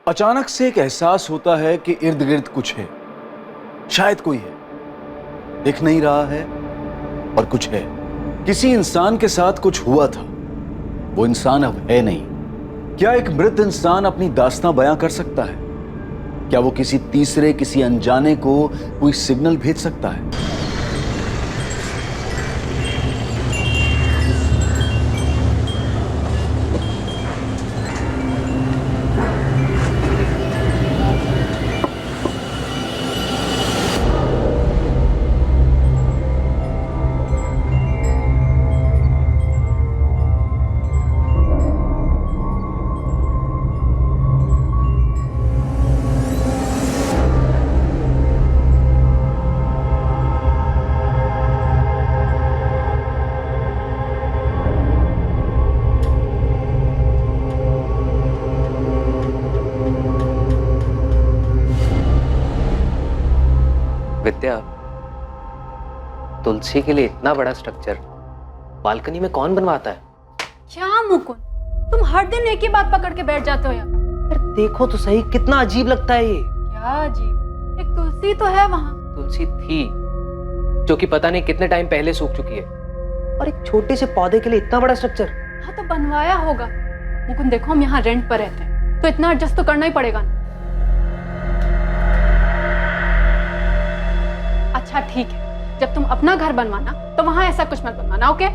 अचानक से एक एहसास होता है कि इर्द गिर्द कुछ है, शायद कोई है, दिख नहीं रहा है और कुछ है। किसी इंसान के साथ कुछ हुआ था, वो इंसान अब है नहीं। क्या एक मृत इंसान अपनी दास्तां बयां कर सकता है? क्या वो किसी तीसरे, किसी अनजाने को कोई सिग्नल भेज सकता है? विद्या, तुलसी के लिए इतना बड़ा स्ट्रक्चर बालकनी में कौन बनवाता है? क्या मुकुंद, तुम हर दिन एक ही बात पकड़ के बैठ जाते हो यार। यार देखो तो सही, कितना अजीब लगता है ये। क्या अजीब? एक तुलसी तो है वहाँ। तुलसी थी जो कि पता नहीं कितने टाइम पहले सूख चुकी है, और एक छोटे से पौधे के लिए इतना बड़ा स्ट्रक्चर। हाँ तो बनवाया होगा। मुकुंद देखो, हम यहाँ रेंट पर रहते हैं तो इतना एडजस्ट तो करना ही पड़ेगा ना। अच्छा ठीक है, जब तुम अपना घर बनवाना तो वहाँ ऐसा कुछ मत बनवाना, ओके?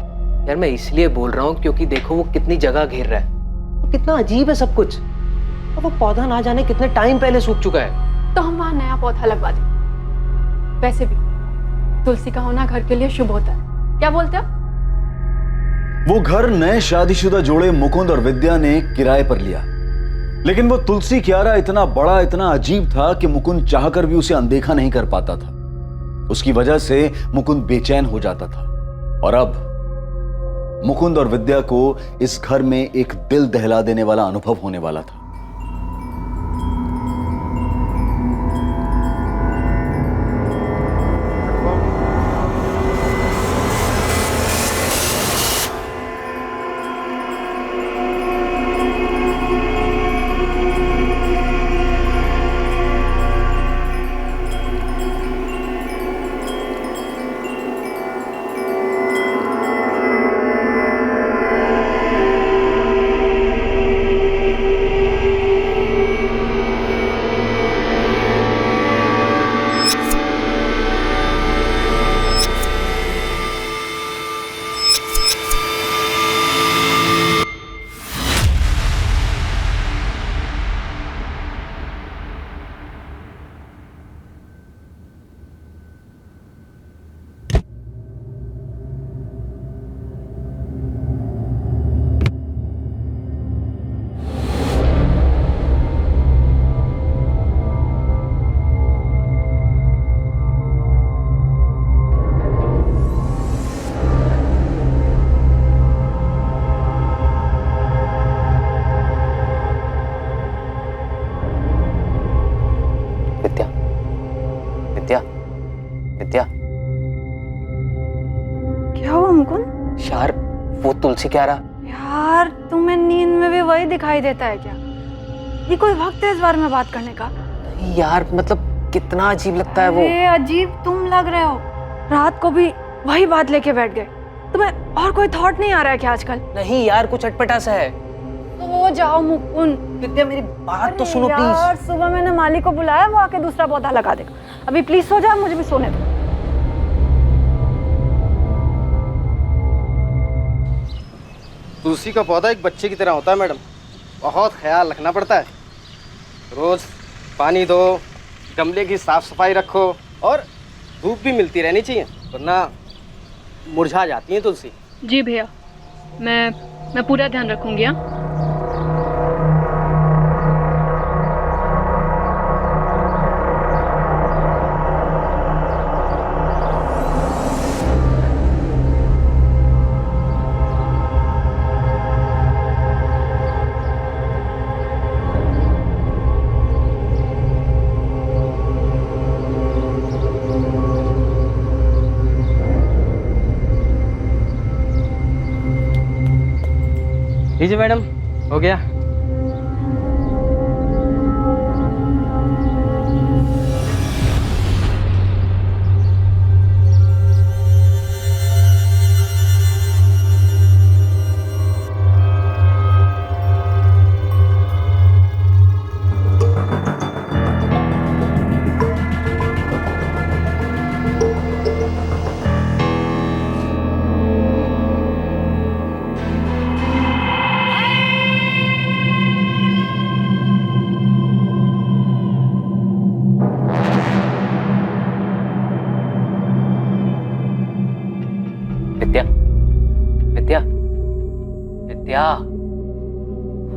यार मैं इसलिए बोल रहा हूँ क्योंकि देखो वो कितनी जगह घेर रहा है, कितना अजीब है सब कुछ, और वो पौधा ना जाने कितने टाइम पहले सूख चुका है। तो हम वहाँ नया पौधा लगवा देंगे। वैसे भी तुलसी का होना घर के लिए शुभ होता है, क्या बोलते हो? वो घर नए शादीशुदा जोड़े मुकुंद और विद्या ने किराए पर लिया, लेकिन वो तुलसी क्यारा इतना बड़ा, इतना अजीब था कि मुकुंद चाहकर भी उसे अनदेखा नहीं कर पाता था। उसकी वजह से मुकुंद बेचैन हो जाता था, और अब मुकुंद और विद्या को इस घर में एक दिल दहला देने वाला अनुभव होने वाला था। विद्या, क्या हुआ मुकुंद? यार वो तुलसी क्यारा। यार तुम्हें नींद में भी वही दिखाई देता है क्या? ये कोई वक्त है इस बारे में बात करने का? नहीं यार, मतलब कितना अजीब लगता है वो। अरे अजीब तुम लग रहे हो, रात को भी वही बात लेके बैठ गए। तुम्हें और कोई थॉट नहीं आ रहा है क्या आजकल? नहीं यार, कुछ अटपटा सा है। तो जाओ मुकुंद। विद्या मेरी बात तो सुनो प्लीज। यार सुबह मैंने माली को बुलाया, वो आके दूसरा पौधा लगा देगा। अभी प्लीज सो जाओ, मुझे भी सोने दो। तुलसी का पौधा एक बच्चे की तरह होता है मैडम, बहुत ख्याल रखना पड़ता है। रोज पानी दो, गमले की साफ सफाई रखो, और धूप भी मिलती रहनी चाहिए, वरना मुरझा जाती है तुलसी। जी भैया, मैं पूरा ध्यान रखूंगी। हाँ लीजिए मैडम, हो गया। विद्या,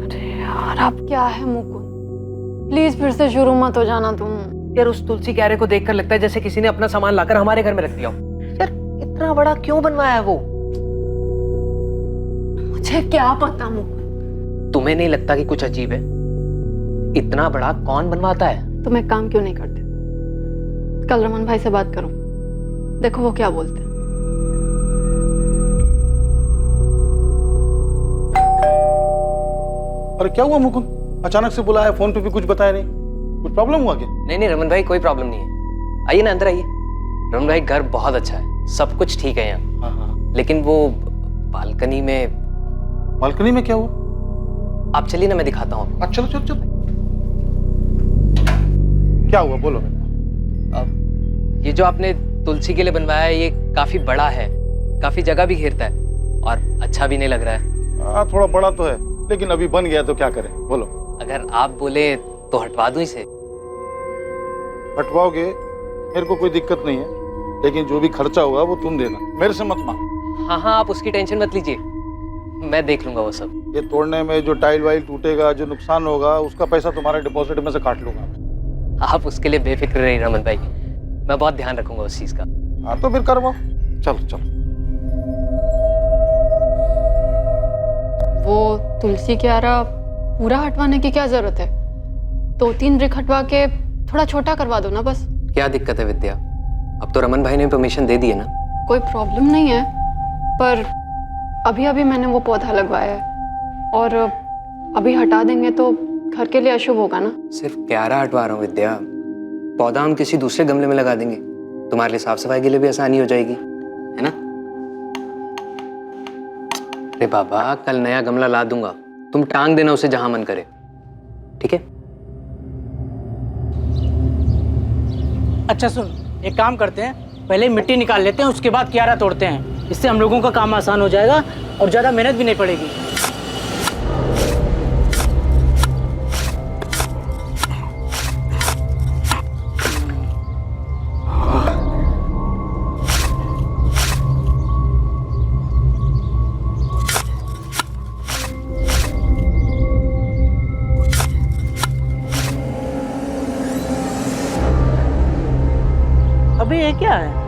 अरे यार अब क्या है मुकुंद, प्लीज फिर से शुरू मत हो जाना तुम। यार उस तुलसी क्यारे को देखकर लगता है जैसे किसी ने अपना सामान लाकर हमारे घर में रख दिया हो। यार इतना बड़ा क्यों बनवाया है वो? मुझे क्या पता मुकुंद। तुम्हें नहीं लगता कि कुछ अजीब है? इतना बड़ा कौन बनवाता है? तुम एक काम क्यों नहीं करते, कल रमन भाई से बात करो, देखो वो क्या बोलते हैं। अरे क्या हुआ मुकुंद, अचानक से बुलाया, फोन पे भी कुछ बताया नहीं, कुछ प्रॉब्लम हुआ क्या? नहीं रमन भाई, कोई प्रॉब्लम नहीं है। आइए ना, अंदर आइए। रमन भाई घर बहुत अच्छा है, सब कुछ ठीक है यहाँ। हाँ। लेकिन वो बालकनी में क्या हुआ? आप चलिए ना, मैं दिखाता हूँ आपको। चलो क्या हुआ बोलो। अब ये जो आपने तुलसी के लिए बनवाया है, ये काफी बड़ा है, काफी जगह भी घेरता है और अच्छा भी नहीं लग रहा है। थोड़ा बड़ा तो है, लेकिन अभी बन गया तो क्या करें बोलो। अगर आप बोले तो हटवा दूं इसे। हटवाओगे मेरे को कोई दिक्कत नहीं है, लेकिन जो भी खर्चा होगा वो तुम देना, मेरे से मत मांग। हाँ, आप उसकी टेंशन मत लीजिए, मैं देख लूंगा वो सब। ये तोड़ने में जो टाइल वाइल टूटेगा, जो नुकसान होगा, उसका पैसा तुम्हारे डिपॉजिट में से काट लूंगा। आप उसके लिए बेफिक्र रहिए रमन भाई, मैं बहुत ध्यान रखूंगा उस चीज का। हाँ तो फिर करवाओ, चलो। वो तुलसी क्यारा पूरा हटवाने की क्या जरूरत है, 2-3 ब्रिक हटवा के थोड़ा छोटा करवा दो ना बस। क्या दिक्कत है विद्या, अब तो रमन भाई ने परमिशन दे दी है ना। कोई प्रॉब्लम नहीं है, पर अभी मैंने वो पौधा लगवाया है और अभी हटा देंगे तो घर के लिए अशुभ होगा ना। सिर्फ क्यारा हटवा रहा हूँ विद्या, पौधा हम किसी दूसरे गमले में लगा देंगे, तुम्हारे लिए साफ सफाई के लिए भी आसानी हो जाएगी, है ना। अरे बाबा, कल नया गमला ला दूंगा, तुम टांग देना उसे जहां मन करे, ठीक है। अच्छा सुन, एक काम करते हैं, पहले मिट्टी निकाल लेते हैं, उसके बाद क्यारा तोड़ते हैं। इससे हम लोगों का काम आसान हो जाएगा और ज़्यादा मेहनत भी नहीं पड़ेगी। अबे ये क्या है?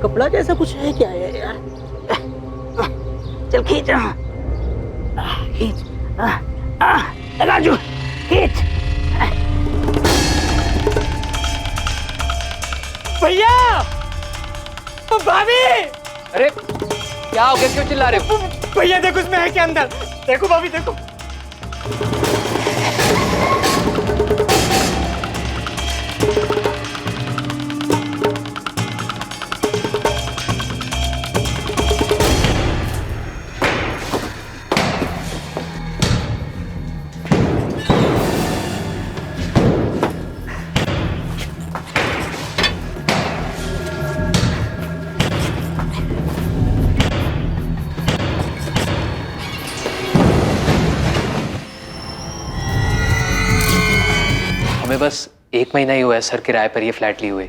कपड़ा जैसा कुछ है क्या है यार? चल खींच, खींच, राजू खींच। भैया, भाभी, अरे क्या हो गया, क्यों चिल्ला रहे हो? भैया देखो उसमें है क्या अंदर, देखो भाभी देखो। हमें बस 1 महीना ही हुआ है सर किराए पर ये फ्लैट लिए हुए।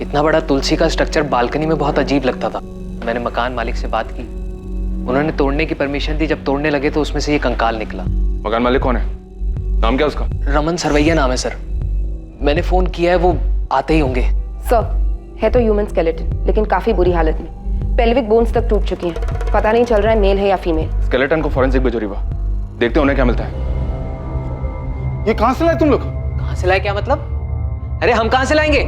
इतना बड़ा तुलसी का स्ट्रक्चर बालकनी में बहुत अजीब लगता था। मैंने मकान मालिक से बात की, उन्होंने तोड़ने की परमिशन दी। जब तोड़ने लगे तो उसमें से ये कंकाल निकला। मकान मालिक कौन है, नाम क्या उसका? रमन सरवैया नाम है सर। मैंने फोन किया है, वो आते ही होंगे। सर, है तो ह्यूमन स्केलेटन, लेकिन काफी बुरी हालत में। पेल्विक बोन्स तक टूट चुकी हैं। पता नहीं चल रहा है मेल है या फीमेल। स्केलेटन को फॉरेंसिक भेजो रीवा, देखते हैं उन्हें क्या मिलता है। ये कहाँ से लाए तुम लोग? कहाँ से लाए क्या मतलब? अरे हम कहाँ से लाएंगे,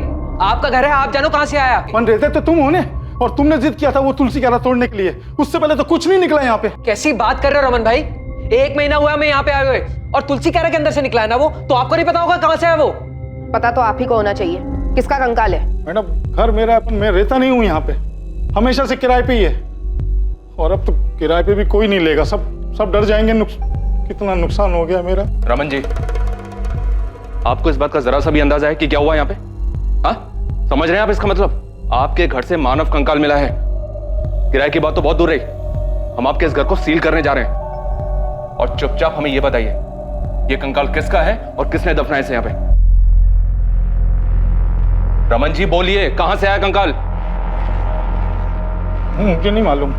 आपका घर है, आप जानो कहाँ से आया। बन रहे थे तो तुम होने, और तुमने जिद किया था वो तुलसी क्यारा तोड़ने के लिए। उससे पहले तो कुछ नहीं निकला यहाँ पे। कैसी बात कर रहे हो रमन भाई, 1 महीना हुआ मैं यहाँ पे आए हुए और तुलसी क्यारा के अंदर से निकला है ना वो, तो आपको नहीं पता होगा कहाँ से है वो? पता तो आप ही को होना चाहिए। किसका कंकाल है? मैडम घर मेरा है, मैं रहता नहीं हूँ यहाँ पे, हमेशा से किराए पे ही है। और अब तो किराए पे भी कोई नहीं लेगा, सब डर जाएंगे। कितना नुकसान हो गया मेरा। रमन जी, आपको इस बात का जरा सा भी अंदाजा है कि क्या हुआ यहाँ पे? हाँ, समझ रहे हैं आप इसका मतलब? आपके घर से मानव कंकाल मिला है। किराए की बात तो बहुत दूर रही, हम आपके इस घर को सील करने जा रहे हैं। और चुपचाप हमें यह बताइए, ये कंकाल किसका है और किसने दफनाया इसे यहाँ पे? रमन जी बोलिए, कहां से आया कंकाल? मुझे नहीं मालूम।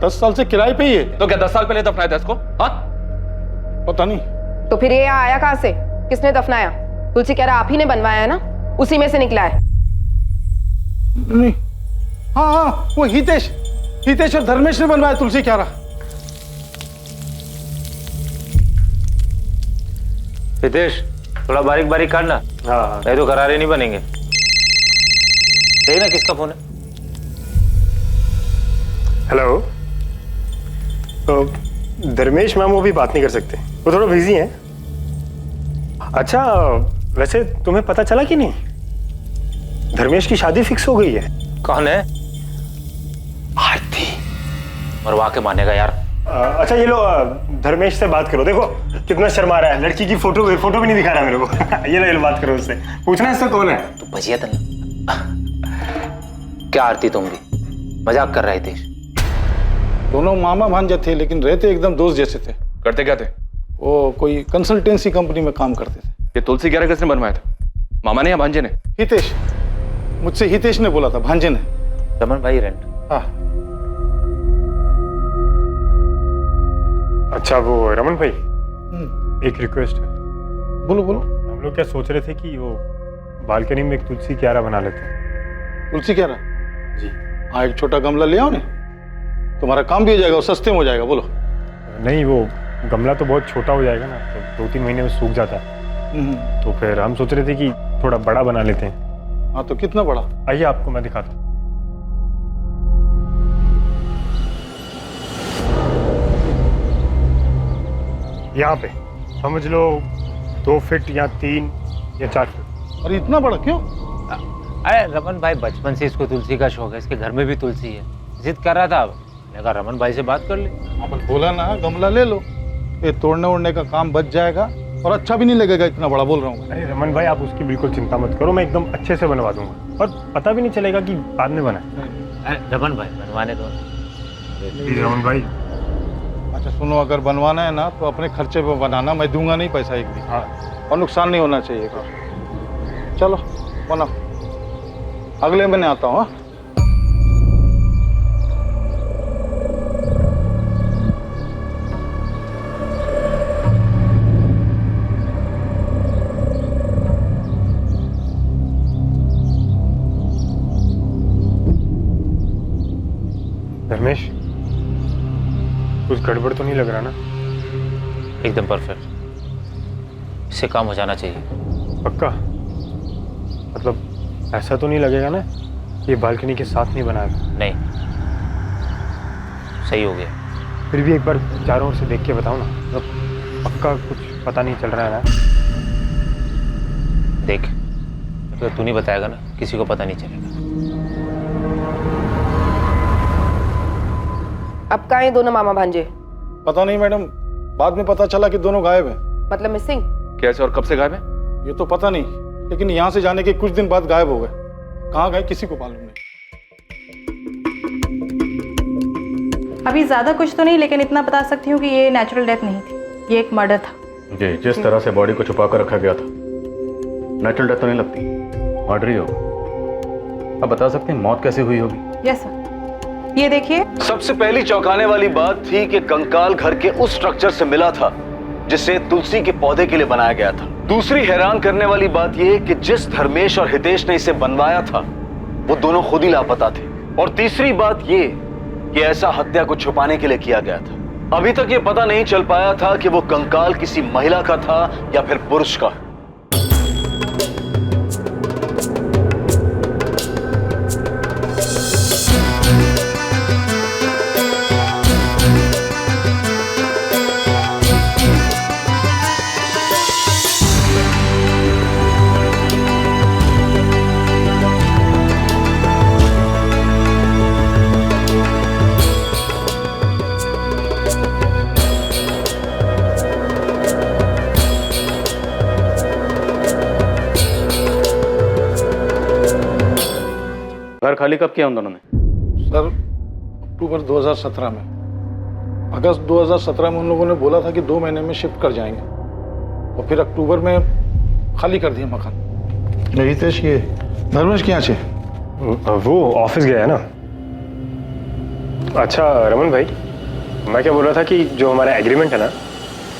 10 साल से किराए पे ही है। तो क्या 10 साल पहले दफनाया था इसको? हाँ, पता नहीं। तो फिर ये यहाँ आया कहाँ से? किसने दफनाया? तुलसी कह रहा आप ही ने बनवाया है ना, उसी में से निकला है। नहीं, हाँ हाँ, वो हितेश और धर्मेश ने बनवाया तुलसी क्यारा। हितेश, थोड़ा बारीक बारीक काटना। हाँ, नहीं तो करारे नहीं बनेंगे। देखना किसका फोन है। हेलो। तो धर्मेश मैम वो भी बात नहीं कर सकते, वो थोड़ा बिजी हैं। अच्छा, वैसे तुम्हें पता चला कि नहीं, धर्मेश की शादी फिक्स हो गई है। कौन है? आरती। मरवा के मानेगा यार। अच्छा ये लो, धर्मेश से बात करो। देखो कितना शर्मा रहा है, लड़की की फोटो भी नहीं दिखा रहा मेरे को। ये लो बात करो उससे, पूछना इससे कौन है। तू बजिया था ना। क्या आरती, तुम भी मजाक कर रहे थे? दोनों मामा भांजे थे, लेकिन रहते एकदम दोस्त जैसे थे। करते क्या थे? वो कोई कंसल्टेंसी कंपनी में काम करते थे। ये तुलसी क्यारा किसने बनवाया था? मामा ने या भांजे ने? हितेश, मुझसे हितेश ने बोला था, भांजे ने। रमन भाई रेंट। हाँ। अच्छा वो रमन भाई, एक रिक्वेस्ट है। बोलो बोलो। हम लोग क्या सोच रहे थे कि वो बालकनी में एक तुलसी क्यारा बना लेते हैं। तुलसी क्यारा? जी। हाँ, एक छोटा गमला ले आओ ना, तुम्हारा काम भी हो जाएगा और सस्ते में हो जाएगा। बोलो। नहीं, वो गमला तो बहुत छोटा हो जाएगा ना, तो 2-3 महीने में सूख जाता है। तो फिर हम सोच रहे थे कि थोड़ा बड़ा बना लेते हैं। हाँ, तो कितना बड़ा? आइए आपको मैं दिखाता हूँ। यहाँ पे समझ लो 2 फीट या 3 या 4 फीट। अरे इतना बड़ा क्यों? अरे रमन भाई बचपन से इसको तुलसी का शौक है, इसके घर में भी तुलसी है, जिद कर रहा था। मैंने कहा रमन भाई से बात कर ले। अपन बोला ना गमला ले लो, ये तोड़ने ओड़ने का काम बच जाएगा और अच्छा भी नहीं लगेगा इतना बड़ा, बोल रहा हूँ। अरे रमन भाई, आप उसकी बिल्कुल चिंता मत करो, मैं एकदम अच्छे से बनवा दूंगा और पता भी नहीं चलेगा कि बाद में बना है। अरे रमन भाई बनवाने दो। प्लीज रमन भाई। अच्छा सुनो, अगर बनवाना है ना तो अपने खर्चे पे बनाना, मैं दूंगा नहीं पैसा एक भी। हाँ, और नुकसान नहीं होना चाहिए। चलो बनाओ, अगले महीने आता हूँ। धर्मेश, कुछ गड़बड़ तो नहीं लग रहा ना? एकदम परफेक्ट, इससे काम हो जाना चाहिए। पक्का? मतलब ऐसा तो नहीं लगेगा ना ये बालकनी के साथ नहीं बनाया? नहीं, सही हो गया। फिर भी एक बार चारों ओर से देख के बताओ ना, मतलब पक्का कुछ पता नहीं चल रहा है ना? देख, तो तू नहीं बताएगा ना, किसी को पता नहीं चलेगा। अब कहाँ हैं दोनों मामा भांजे? पता नहीं मैडम, बाद में पता चला कि दोनों गायब हैं। मतलब मिसिंग? कैसे और कब से गायब है? ये तो पता नहीं, लेकिन यहाँ से जाने के कुछ दिन बाद गायब हो गए। कहाँ गए किसी को मालूम नहीं। अभी ज़्यादा कुछ तो नहीं, लेकिन इतना बता सकती हूँ कि ये नेचुरल डेथ नहीं थी, ये एक मर्डर था। जी, जिस तरह से बॉडी को छुपा कर रखा गया था, नेचुरल डेथ तो नहीं लगती, मर्डर ही होगा। अब बता सकते हैं मौत कैसे हुई होगी? यस सर, ये देखिए। सबसे पहली चौंकाने वाली बात थी कि कंकाल घर के उस स्ट्रक्चर से मिला था जिसे तुलसी के पौधे के लिए बनाया गया था। दूसरी हैरान करने वाली बात यह कि जिस धर्मेश और हितेश ने इसे बनवाया था वो दोनों खुद ही लापता थे। और तीसरी बात यह कि ऐसा हत्या को छुपाने के लिए किया गया था। अभी तक ये पता नहीं चल पाया था कि वो कंकाल किसी महिला का था या फिर पुरुष का। घर खाली कब किया उन दोनों ने? सर अक्टूबर 2017 में। अगस्त 2017 में उन लोगों ने बोला था कि 2 महीने में शिफ्ट कर जाएंगे, और फिर अक्टूबर में खाली कर दिया मकान। हितेश, ये धर्मेश क्या छे? वो ऑफिस गया है ना। अच्छा रमन भाई, मैं क्या बोल रहा था कि जो हमारा एग्रीमेंट है ना,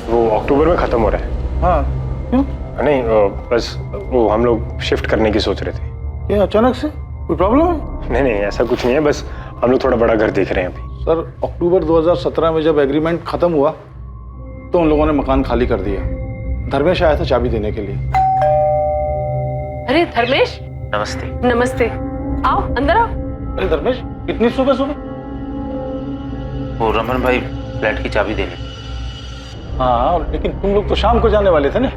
वो अक्टूबर में ख़त्म हो रहा है। हाँ क्यों? नहीं बस वो हम लोग शिफ्ट करने की सोच रहे थे। क्या अचानक से कोई प्रॉब्लम है? नहीं नहीं, ऐसा कुछ नहीं है, बस हम लोग थोड़ा बड़ा घर देख रहे हैं अभी। सर अक्टूबर 2017 में जब एग्रीमेंट खत्म हुआ तो उन लोगों ने मकान खाली कर दिया। धर्मेश आया था चाबी देने के लिए। अरे धर्मेश, नमस्ते। नमस्ते, आओ अंदर आओ। अरे धर्मेश, इतनी सुबह सुबह? वो रमन भाई फ्लैट की चाबी देने। हाँ लेकिन तुम लोग तो शाम को जाने वाले थे ना।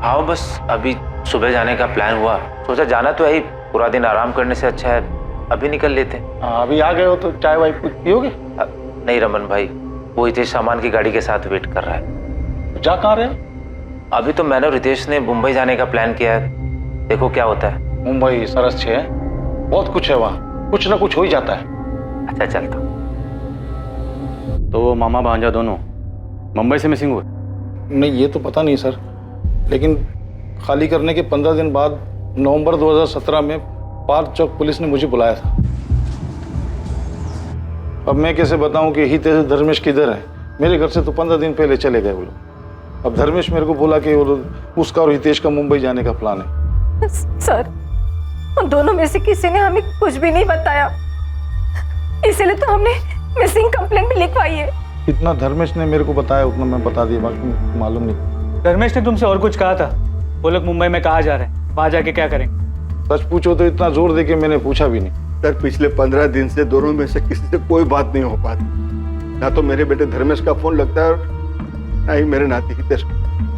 हाँ बस अभी सुबह जाने का प्लान हुआ, सोचा जाना तो है, पूरा दिन आराम करने से अच्छा है अभी निकल लेते। हाँ अभी आ गए हो तो चाय वाय कुछ पियोगे? नहीं रमन भाई, वो हितेश सामान की गाड़ी के साथ वेट कर रहा है। जा कहाँ रहे? अभी तो मैंने और रितेश ने मुंबई जाने का प्लान किया है, देखो क्या होता है। मुंबई सरस है, बहुत कुछ है वहाँ, कुछ ना कुछ हो ही जाता है। अच्छा चलता। तो वो मामा भांजा दोनों मुंबई से मिसिंग हुए? नहीं ये तो पता नहीं सर, लेकिन खाली करने के 15 दिन बाद नवंबर 2017 में पार्क चौक पुलिस ने मुझे बुलाया था। अब मैं कैसे बताऊं कि हितेश धर्मेश किधर है? मेरे घर से तो 15 दिन पहले चले गए वो लोग। अब धर्मेश मेरे को बोला कि उसका और हितेश का मुंबई जाने का प्लान है। सर उन दोनों में से किसी ने हमें कुछ भी नहीं बताया, इसलिए तो हमने मिसिंग कंप्लेंट भी लिखवाई है। इतना धर्मेश ने मेरे को बताया उतना मैं बता दिया, बाकी मालूम नहीं। धर्मेश ने तुमसे और कुछ कहा था? वो लोग मुंबई में कहाँ जा रहे हैं, वहां जाके क्या करेंगे? सच पूछो तो इतना जोर दे के मैंने पूछा भी नहीं। सर पिछले 15 दिन से दोनों में से किसी से कोई बात नहीं हो पाती। ना तो मेरे बेटे धर्मेश का फोन लगता है और ना ही मेरे नाती हितेश का।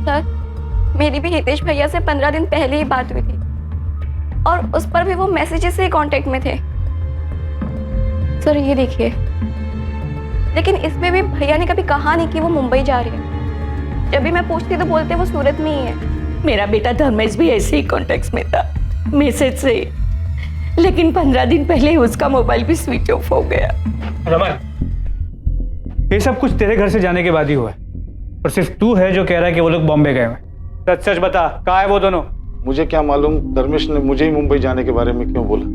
सर मेरी भी हितेश भैया से 15 दिन पहले ही बात हुई थी और उस पर भी वो मैसेजेस से कांटेक्ट में थे। सर ये देखिए, लेकिन इसमें भी भैया ने कभी कहा नहीं कि वो मुंबई जा रही है। जब भी मैं पूछती तो बोलते वो सूरत में ही है। मेरा बेटा धर्मेश भी ऐसे ही कॉन्टेक्ट में था, मैसेज से, लेकिन 15 दिन पहले उसका मोबाइल भी स्विच ऑफ हो गया। रमन, ये सब कुछ तेरे घर से जाने के बाद ही हुआ है और सिर्फ तू है जो कह रहा है कि वो लोग बॉम्बे गए हैं। सच सच बता, कहाँ है वो दोनों? मुझे क्या मालूम धर्मेश ने मुझे ही मुंबई जाने के बारे में क्यों बोला।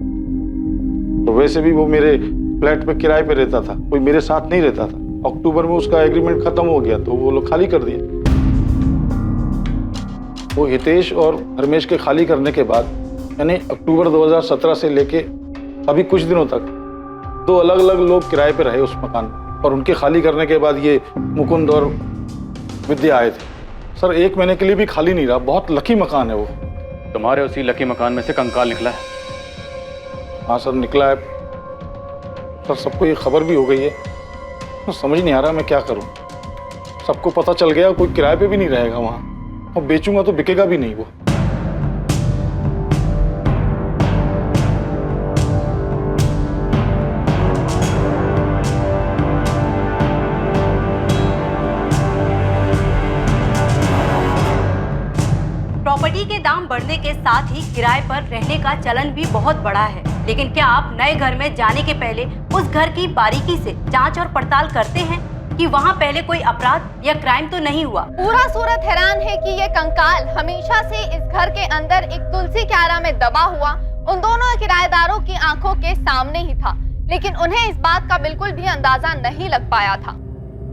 तो वैसे भी वो मेरे फ्लैट पे किराए पे रहता था, कोई मेरे साथ नहीं रहता था। अक्टूबर में उसका एग्रीमेंट खत्म हो गया तो वो लोग खाली कर दिया। वो हितेश और धर्मेश के खाली करने के बाद यानी अक्टूबर 2017 से लेके अभी कुछ दिनों तक 2 अलग अलग लोग किराए पे रहे उस मकान में, और उनके खाली करने के बाद ये मुकुंद और विद्या आए थे। सर 1 महीने के लिए भी खाली नहीं रहा। बहुत लकी मकान है वो। तुम्हारे उसी लकी मकान में से कंकाल निकला है? हाँ सर निकला है सर, सबको ये खबर भी हो गई है। तो समझ नहीं आ रहा मैं क्या करूं। सबको पता चल गया, कोई किराए पे भी नहीं रहेगा वहां, और बेचूंगा तो बिकेगा भी नहीं वो। प्रॉपर्टी के दाम बढ़ने के साथ ही किराए पर रहने का चलन भी बहुत बढ़ा है, लेकिन क्या आप नए घर में जाने के पहले उस घर की बारीकी से जांच और पड़ताल करते हैं कि वहां पहले कोई अपराध या क्राइम तो नहीं हुआ? पूरा सूरत हैरान है कि ये कंकाल हमेशा से इस घर के अंदर एक तुलसी क्यारा में दबा हुआ उन दोनों किराएदारों की आंखों के सामने ही था, लेकिन उन्हें इस बात का बिल्कुल भी अंदाजा नहीं लग पाया था।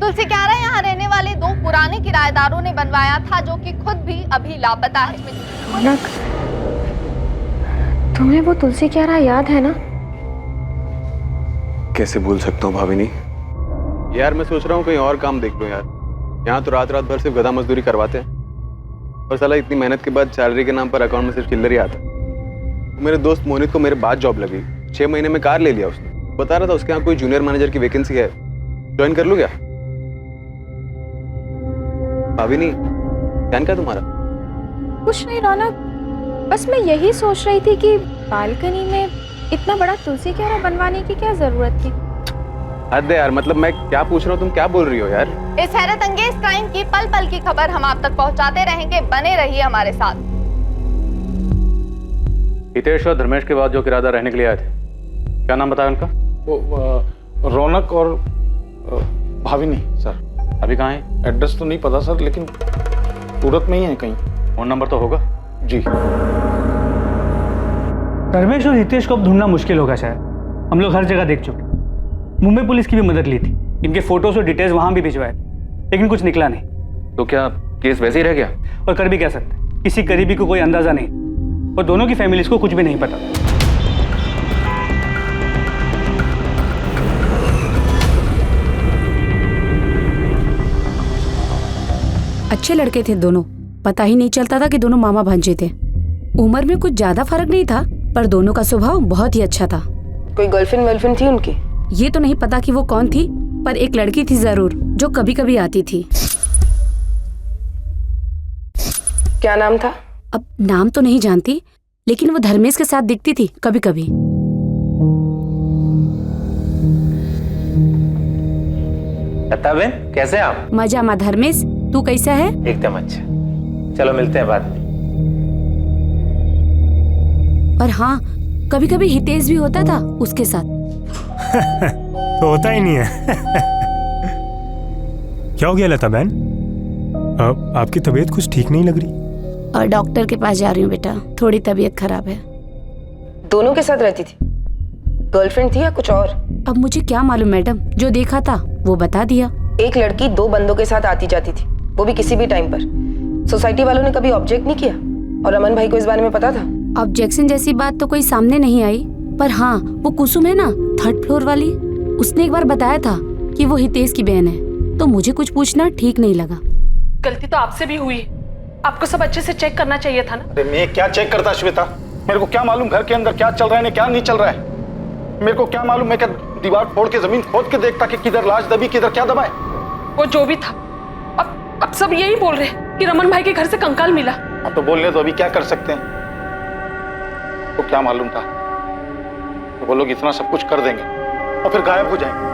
तुलसी क्यारा यहाँ रहने वाले 2 पुराने किराएदारों ने बनवाया था, जो कि खुद भी अभी लापता है। तुम्हें वो तुलसी क्यारा याद है ना? कैसे भूल सकता हूँ भाभिनी। यार मैं सोच रहा हूँ कहीं और काम देख लो यार। यहाँ तो रात रात भर सिर्फ गधा मजदूरी करवाते हैं और साला इतनी मेहनत के बाद सैलरी के नाम पर अकाउंट में सिर्फ चिल्लर ही आता। मेरे दोस्त मोहित को मेरे बाद जॉब लगी, 6 महीने में कार ले लिया उसने। बता रहा था उसके यहाँ कोई जूनियर मैनेजर की वैकेंसी है, ज्वाइन कर लूँ क्या? भाभिनी ध्यान क्या तुम्हारा? कुछ नहीं रौनक, बस मैं यही सोच रही थी कि बालकनी में इतना बड़ा तुलसी क्यारा बनवाने की क्या जरूरत थी। हद है यार, मतलब मैं क्या पूछ रहा हूँ, तुम क्या बोल रही हो यार? इस हैरत अंगेज क्राइम की पल पल की खबर हम आप तक पहुंचाते रहेंगे, बने रहिए हमारे साथ। हितेश और धर्मेश के बाद जो किराएदार रहने के लिए आए थे, क्या नाम बताया उनका? वो रौनक और भाविनी सर। अभी कहाँ है? एड्रेस तो नहीं पता सर, लेकिन सूरत में ही है कहीं। फोन नंबर तो होगा? जी। धर्मेश और हितेश को अब ढूंढना मुश्किल होगा शायद। हम लोग हर जगह देख चुके, मुंबई पुलिस की भी मदद ली थी, इनके फोटोज और डिटेल्स वहां भी भिजवाए, लेकिन कुछ निकला नहीं। तो क्या केस वैसे ही रह गया? और कर भी कह सकते, किसी करीबी को कोई अंदाजा नहीं, और दोनों की फैमिलीज को कुछ भी नहीं पता। अच्छे लड़के थे दोनों, पता ही नहीं चलता था कि दोनों मामा भांजे थे। उम्र में कुछ ज्यादा फर्क नहीं था, पर दोनों का स्वभाव बहुत ही अच्छा था। कोई गर्लफ्रेंड वर्लफ्रेंड थी उनकी? ये तो नहीं पता कि वो कौन थी, पर एक लड़की थी जरूर जो कभी कभी आती थी। क्या नाम था? अब नाम तो नहीं जानती, लेकिन वो धर्मेश के साथ दिखती थी कभी कभी। लता बहन, कैसे हैं आप? मजा मा धर्मेश, तू कैसा है? एकदम अच्छा। चलो मिलते हैं बाद में। और हाँ, कभी कभी हितेश भी होता था उसके साथ। तो होता ही नहीं है। क्या हो गया लता बहन? आपकी तबीयत कुछ ठीक नहीं लग रही। और डॉक्टर के पास जा रही हूँ बेटा, थोड़ी तबीयत खराब है। दोनों के साथ रहती थी? गर्लफ्रेंड थी या कुछ और? अब मुझे क्या मालूम मैडम, जो देखा था वो बता दिया। एक लड़की 2 बंदों के साथ आती जाती थी, वो भी किसी भी टाइम पर। सोसाइटी वालों ने कभी ऑब्जेक्ट नहीं किया? और अमन भाई को इस बारे में पता था? ऑब्जेक्शन जैसी बात तो कोई सामने नहीं आई, पर हाँ, वो कुसुम है ना 3rd फ्लोर वाली, उसने एक बार बताया था कि वो हितेश की बहन है, तो मुझे कुछ पूछना ठीक नहीं लगा। गलती तो आपसे भी हुई, आपको सब अच्छे से चेक करना चाहिए था ना। अरे मैं क्या चेक करता श्वेता, मेरे को क्या मालूम घर के अंदर क्या चल रहा है क्या नहीं चल रहा है। मेरे को क्या मालूम, मैं क्या दीवार फोड़ के जमीन खोद के देखता कि किधर लाश दबी किधर क्या दबा है। वो जो भी था, अब सब यही बोल रहे हैं कि रमन भाई के घर से कंकाल मिला। अब तो बोलने तो अभी क्या कर सकते हैं, तो क्या मालूम था तो वो लोग इतना सब कुछ कर देंगे और फिर गायब हो जाएंगे।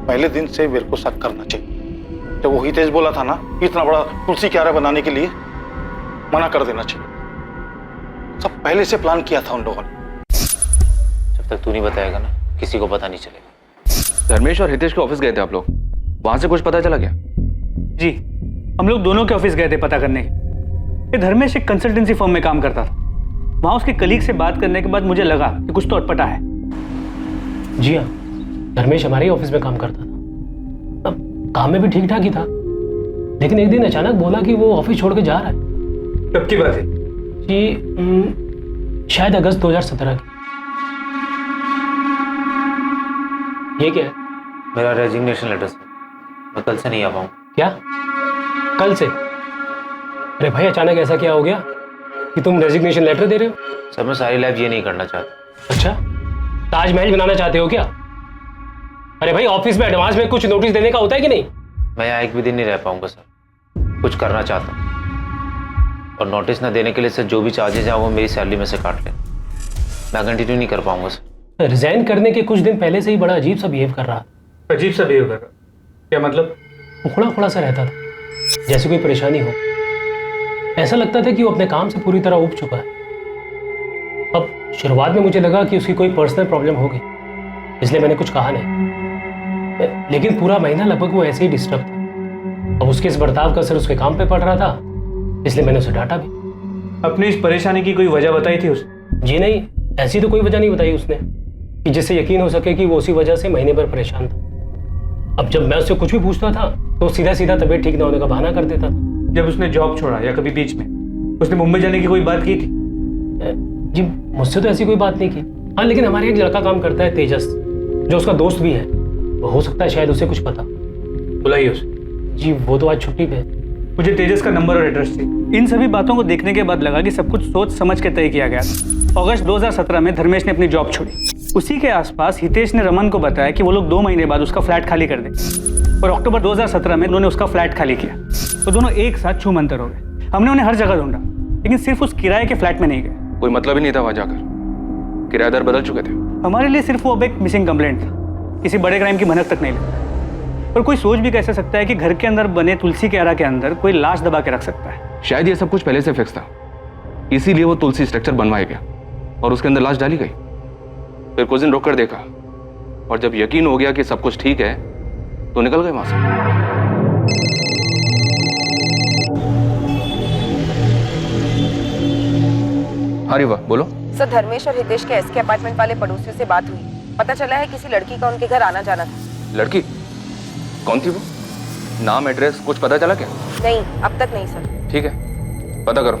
पहले दिन से मेरे को शक करना चाहिए। जब वो हितेश बोला था ना इतना बड़ा तुलसी क्यारा बनाने के लिए, मना कर देना चाहिए। सब पहले से प्लान किया था उन लोगों ने। जब तक तू नहीं बताएगा ना, किसी को पता नहीं चलेगा। धर्मेश और हितेश के ऑफिस गए थे आप लोग, वहां से कुछ पता चला क्या? जी, हम लोग दोनों के ऑफिस गए थे पता करने। ये धर्मेश एक कंसल्टेंसी फर्म में काम करता था। वहां उसके कलीग से बात करने के बाद मुझे लगा कि कुछ तो अटपटा है। जी हाँ, धर्मेश हमारे ही ऑफिस में काम करता था। अब काम में भी ठीक ठाक ही था, लेकिन एक दिन अचानक बोला कि वो ऑफिस छोड़ के जा रहा है। कब की बात है? जी शायद अगस्त 2017 की। ये क्या है? मेरा रेजिग्नेशन लेटर सर, मैं कल से नहीं आ पाऊँ। क्या कल से? अरे भाई अचानक ऐसा क्या हो गया कि तुम रेजिग्नेशन लेटर दे रहे हो? सर मैं सारी लाइफ ये नहीं करना चाहता। अच्छा, ताजमहल बनाना चाहते हो क्या? अरे भाई ऑफिस में एडवांस में कुछ नोटिस देने का होता है कि नहीं? मैं यहाँ एक भी दिन नहीं रह पाऊंगा सर, कुछ करना चाहता हूँ। और नोटिस ना देने के लिए सर जो भी चार्जेज हैं वो मेरी सैलरी में से काट लें। मैं कंटिन्यू नहीं कर पाऊंगा सर। रिजाइन करने के कुछ दिन पहले से ही बड़ा अजीब सा बिहेव कर रहा। अजीब सा बिहेव कर रहा? क्या मतलब? उखड़ा उखड़ा सा रहता था, जैसे कोई परेशानी हो। ऐसा लगता था कि वो अपने काम से पूरी तरह ऊब चुका है। अब शुरुआत में मुझे लगा कि उसकी कोई पर्सनल प्रॉब्लम होगी, इसलिए मैंने कुछ कहा नहीं। लेकिन पूरा महीना लगभग वो ऐसे ही डिस्टर्ब था। अब उसके इस बर्ताव का असर उसके काम पे पड़ रहा था, इसलिए मैंने उसे डांटा भी। अपनी इस परेशानी की कोई वजह बताई थी उसने? जी नहीं, ऐसी तो कोई वजह नहीं बताई उसने कि जिससे यकीन हो सके कि वो उसी वजह से महीने भर परेशान था। अब जब मैं उससे कुछ भी पूछता था तो सीधा सीधा तबीयत ठीक ना होने का बहाना कर देता था। जब उसने जॉब छोड़ा या कभी बीच में उसने मुंबई जाने की कोई बात की थी? जी मुझसे तो ऐसी कोई बात नहीं की। हाँ, लेकिन हमारे एक लड़का काम करता है तेजस, जो उसका दोस्त भी है। वो हो सकता है शायद उसे कुछ पता। बुलाइए उसे। जी वो तो आज छुट्टी पे है। मुझे तेजस का नंबर और एड्रेस चाहिए। इन सभी बातों को देखने के बाद लगा कि सब कुछ सोच समझ के तय किया गया। अगस्त 2017 में धर्मेश ने अपनी जॉब छोड़ी। उसी के आसपास हितेश ने रमन को बताया कि वो लोग 2 महीने बाद उसका फ्लैट खाली कर दें, और अक्टूबर 2017 में उन्होंने उसका फ्लैट खाली किया। तो दोनों एक साथ छूमंतर हो गए। हमने उन्हें हर जगह ढूंढा, लेकिन सिर्फ उस किराए के फ्लैट में नहीं गए। कोई मतलब ही नहीं था वहां जाकर, किराएदार बदल चुके थे। हमारे लिए सिर्फ वो अब एक मिसिंग कंप्लेंट था, किसी बड़े क्राइम की भनक तक नहीं लगी। पर कोई सोच भी कैसे सकता है कि घर के अंदर बने तुलसी क्यारा के अंदर कोई लाश दबा के रख सकता है? शायद ये सब कुछ पहले से फिक्स था, इसीलिए वो तुलसी स्ट्रक्चर बनवाया गया और उसके अंदर लाश डाली गई। फिर कुछ दिन रुक कर देखा, और जब यकीन हो गया कि सब कुछ ठीक है तो निकल गए वहां से। हाँ रिवा बोलो। सर, धर्मेश और हितेश के एसके अपार्टमेंट वाले पड़ोसियों से बात हुई। पता चला है किसी लड़की का उनके घर आना जाना था। लड़की कौन थी वो? नाम एड्रेस कुछ पता चला क्या? नहीं, अब तक नहीं सर। ठीक है, पता करो।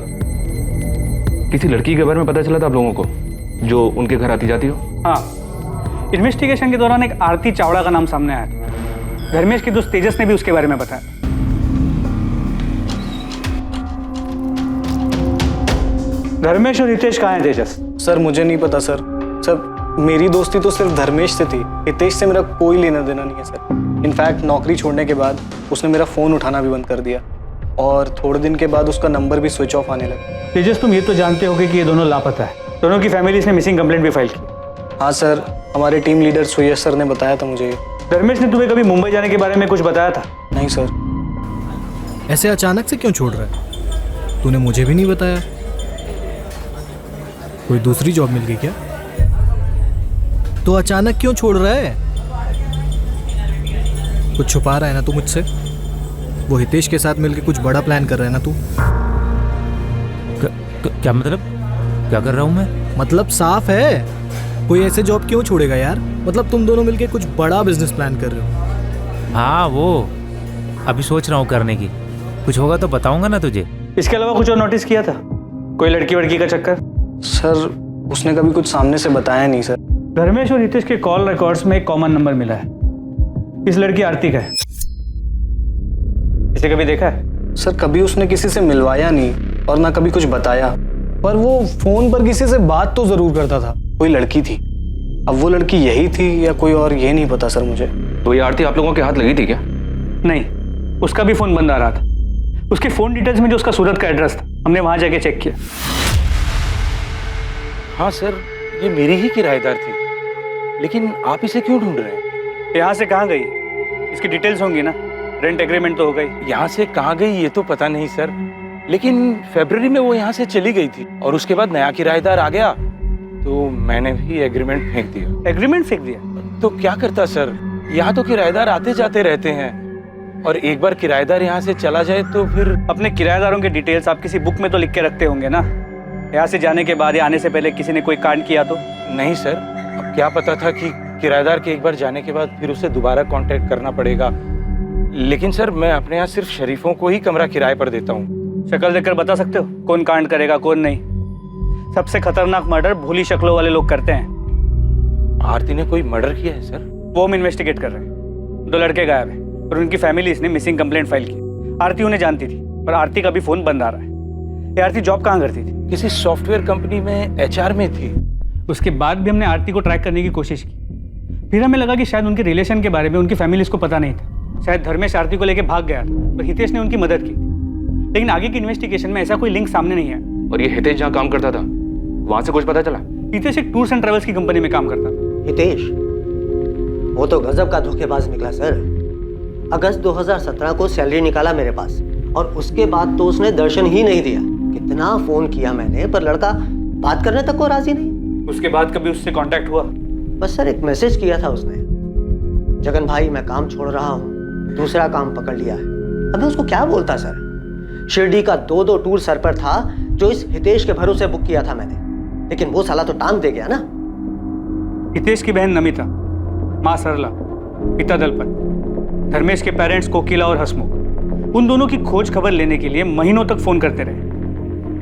किसी लड़की के बारे में पता चला था आप लोगों को जो उनके घर आती जाती हो? हाँ, इन्वेस्टिगेशन के दौरान एक आरती चावड़ा का नाम सामने आया था। धर्मेश के दोस्त तेजस ने भी उसके बारे में बताया। धर्मेश और हितेश कहाँ हैं तेजस? सर मुझे नहीं पता सर। सर मेरी दोस्ती तो सिर्फ धर्मेश से थी, हितेश से मेरा कोई लेना देना नहीं है सर। इनफैक्ट नौकरी छोड़ने के बाद उसने मेरा फ़ोन उठाना भी बंद कर दिया और थोड़े दिन के बाद उसका नंबर भी स्विच ऑफ आने लगा। तेजस, तुम ये तो जानते होगे कि ये दोनों लापता है। दोनों की फैमिलीज ने मिसिंग कंप्लेंट भी फाइल की। हाँ सर, हमारे टीम लीडर सुयश सर ने बताया था मुझे। धर्मेश ने तुम्हें कभी मुंबई जाने के बारे में कुछ बताया था? नहीं सर। ऐसे अचानक से क्यों छोड़ रहा है? तूने मुझे भी नहीं बताया। कोई दूसरी जॉब मिल गई क्या? तो अचानक क्यों छोड़ रहा है? कुछ छुपा रहा है ना तू मुझसे? वो हितेश के साथ मिलके कुछ बड़ा प्लान कर रहा है ना तू? क्या मतलब? क्या कर रहा हूँ मैं? मतलब साफ है, कोई ऐसे जॉब क्यों छोड़ेगा यार? मतलब तुम दोनों मिलके कुछ बड़ा बिजनेस प्लान कर रहे हो। हाँ, वो अभी सोच रहा हूँ करने की। कुछ होगा तो बताऊंगा ना तुझे। इसके अलावा कुछ और नोटिस किया था? कोई लड़की वड़की का चक्कर? सर उसने कभी कुछ सामने से बताया नहीं सर। धर्मेश और हितेश के कॉल रिकॉर्ड्स में एक कॉमन नंबर मिला है। इस लड़की आरती का है। इसे कभी देखा है? सर कभी उसने किसी से मिलवाया नहीं और ना कभी कुछ बताया, पर वो फोन पर किसी से बात तो जरूर करता था। कोई लड़की थी, अब वो लड़की यही थी या कोई और, ये नहीं पता सर मुझे। तो ये आरती आप लोगों के हाथ लगी थी क्या? नहीं, उसका भी फोन बंद आ रहा था। उसके फोन डिटेल्स में जो उसका सूरत का एड्रेस था, हमने वहां जाके चेक किया। हाँ सर, ये मेरी ही किराएदार थी, लेकिन आप इसे क्यों ढूंढ रहे हैं? यहाँ से कहाँ गई? इसकी डिटेल्स होंगी ना, रेंट एग्रीमेंट तो हो गई। यहाँ से कहाँ गई ये तो पता नहीं सर, लेकिन फरवरी में वो यहाँ से चली गई थी और उसके बाद नया किराएदार आ गया तो मैंने भी एग्रीमेंट फेंक दिया। एग्रीमेंट फेंक दिया? तो क्या करता सर, यहाँ तो किराएदार आते जाते रहते हैं और एक बार किराएदार यहाँ से चला जाए तो फिर। अपने किराएदारों के डिटेल्स आप किसी बुक में तो लिख के रखते होंगे ना? यहाँ से जाने के बाद या आने से पहले किसी ने कोई कांड किया तो? नहीं सर, अब क्या पता था कि किराएदार के एक बार जाने के बाद फिर उसे दोबारा कांटेक्ट करना पड़ेगा। लेकिन सर मैं अपने यहाँ सिर्फ शरीफों को ही कमरा किराए पर देता हूँ। शक्ल देखकर बता सकते हो कौन कांड करेगा कौन नहीं? सबसे खतरनाक मर्डर भोली शक्लों वाले लोग करते हैं। आरती ने कोई मर्डर किया है सर? वो हम इन्वेस्टिगेट कर रहे हैं। 2 लड़के गायब हैं और उनकी फैमिलीज ने मिसिंग कंप्लेंट फाइल की। आरती उन्हें जानती थी, पर आरती का भी फोन बंद आ रहा है। ये आरती जॉब कहाँ करती थी? किसी सॉफ्टवेयर कंपनी में HR में थी। उसके बाद भी हमने आरती को ट्रैक करने की कोशिश की। फिर हमें लगा कि शायद उनके रिलेशन के बारे में उनकी फैमिलीज को पता नहीं था। शायद धर्मेश आरती को लेकर भाग गया था और हितेश ने उनकी मदद की, लेकिन आगे की इन्वेस्टिगेशन में ऐसा कोई लिंक सामने नहीं आया। और ये हितेश जहाँ काम करता था वहां से कुछ पता चला? हितेश एक टूर्स एंड ट्रेवल्स की कंपनी में काम करता था। हितेश वो तो गजब का धोखेबाज निकला सर। अगस्त 2017 को सैलरी निकाला मेरे पास और उसके बाद तो उसने दर्शन ही नहीं दिया। कितना फोन किया मैंने, पर लड़का बात करने तक को राजी नहीं। उसके बाद कभी उससे कांटेक्ट हुआ? बस सर एक मैसेज किया था उसने, जगन भाई मैं काम छोड़ रहा हूँ, दूसरा काम पकड़ लिया है। अब मैं उसको क्या बोलता सर? शिरडी का 2 टूर सर पर था जो इस हितेश के भरोसे बुक किया था मैंने, लेकिन वो साला तो टांग दे गया ना। हितेश की बहन नमिता, माँ सरला, पिता दलपत, धर्मेश के पेरेंट्स कोकिला और हसमुख, उन दोनों की खोज खबर लेने के लिए महीनों तक फोन करते रहे।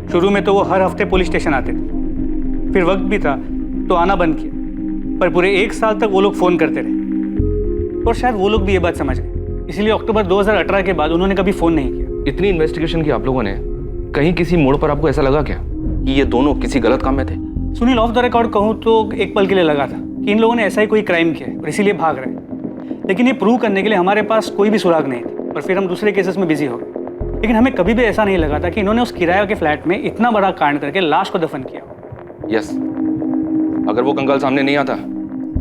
शुरू में तो वो हर हफ्ते पुलिस स्टेशन आते थे, फिर वक्त भी था तो आना बंद किया, पर पूरे 1 साल तक वो लोग फोन करते रहे। और शायद वो लोग भी ये बात समझ गए, इसलिए अक्टूबर 2018 के बाद उन्होंने कभी फोन नहीं किया। इतनी इन्वेस्टिगेशन की आप लोगों ने, कहीं किसी मोड़ पर आपको ऐसा लगा क्या कि ये दोनों किसी गलत काम में थे? सुनील, ऑफ द रिकॉर्ड कहूँ तो एक पल के लिए लगा था कि इन लोगों ने ऐसा ही कोई क्राइम किया और इसीलिए भाग रहे हैं, लेकिन ये प्रूव करने के लिए हमारे पास कोई भी सुराग नहीं थी और फिर हम दूसरे केसेस में बिजी हो गए। लेकिन हमें कभी भी ऐसा नहीं लगा था कि इन्होंने उस किराए के फ्लैट में इतना बड़ा कांड करके लाश को दफन किया। यस, अगर वो कंकाल सामने नहीं आता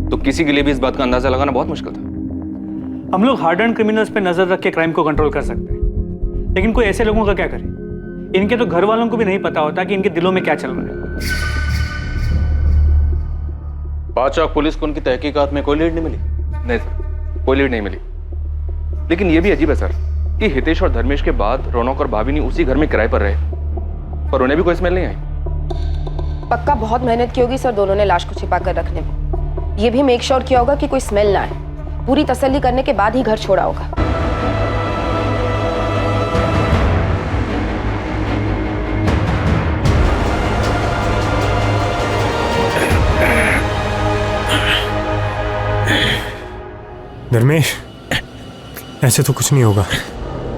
तो किसी के लिए भी इस बात का अंदाजा लगाना बहुत मुश्किल था। हम लोग हार्ड एंड क्रिमिनल्स पे नजर रख के क्राइम को कंट्रोल कर सकते हैं, लेकिन कोई ऐसे लोगों का क्या करे? इनके तो घर वालों को भी नहीं पता होता कि इनके दिलों में क्या चल रहा है। बादशाह पुलिस को उनकी तहकीकात में कोई लीड नहीं मिली? नहीं सर, कोई लीड नहीं मिली। लेकिन ये भी अजीब है सर कि हितेश और धर्मेश के बाद रौनक और भाभी ने उसी घर में किराए पर रहे, पर उन्हें भी कोई स्मेल नहीं आई। पक्का बहुत मेहनत की होगी सर दोनों ने लाश को छिपा कर रखने में। ये भी मेक श्योर किया होगा कि कोई स्मेल ना आए। पूरी तसल्ली करने के बाद ही घर छोड़ा होगा। धर्मेश, ऐसे तो कुछ नहीं होगा।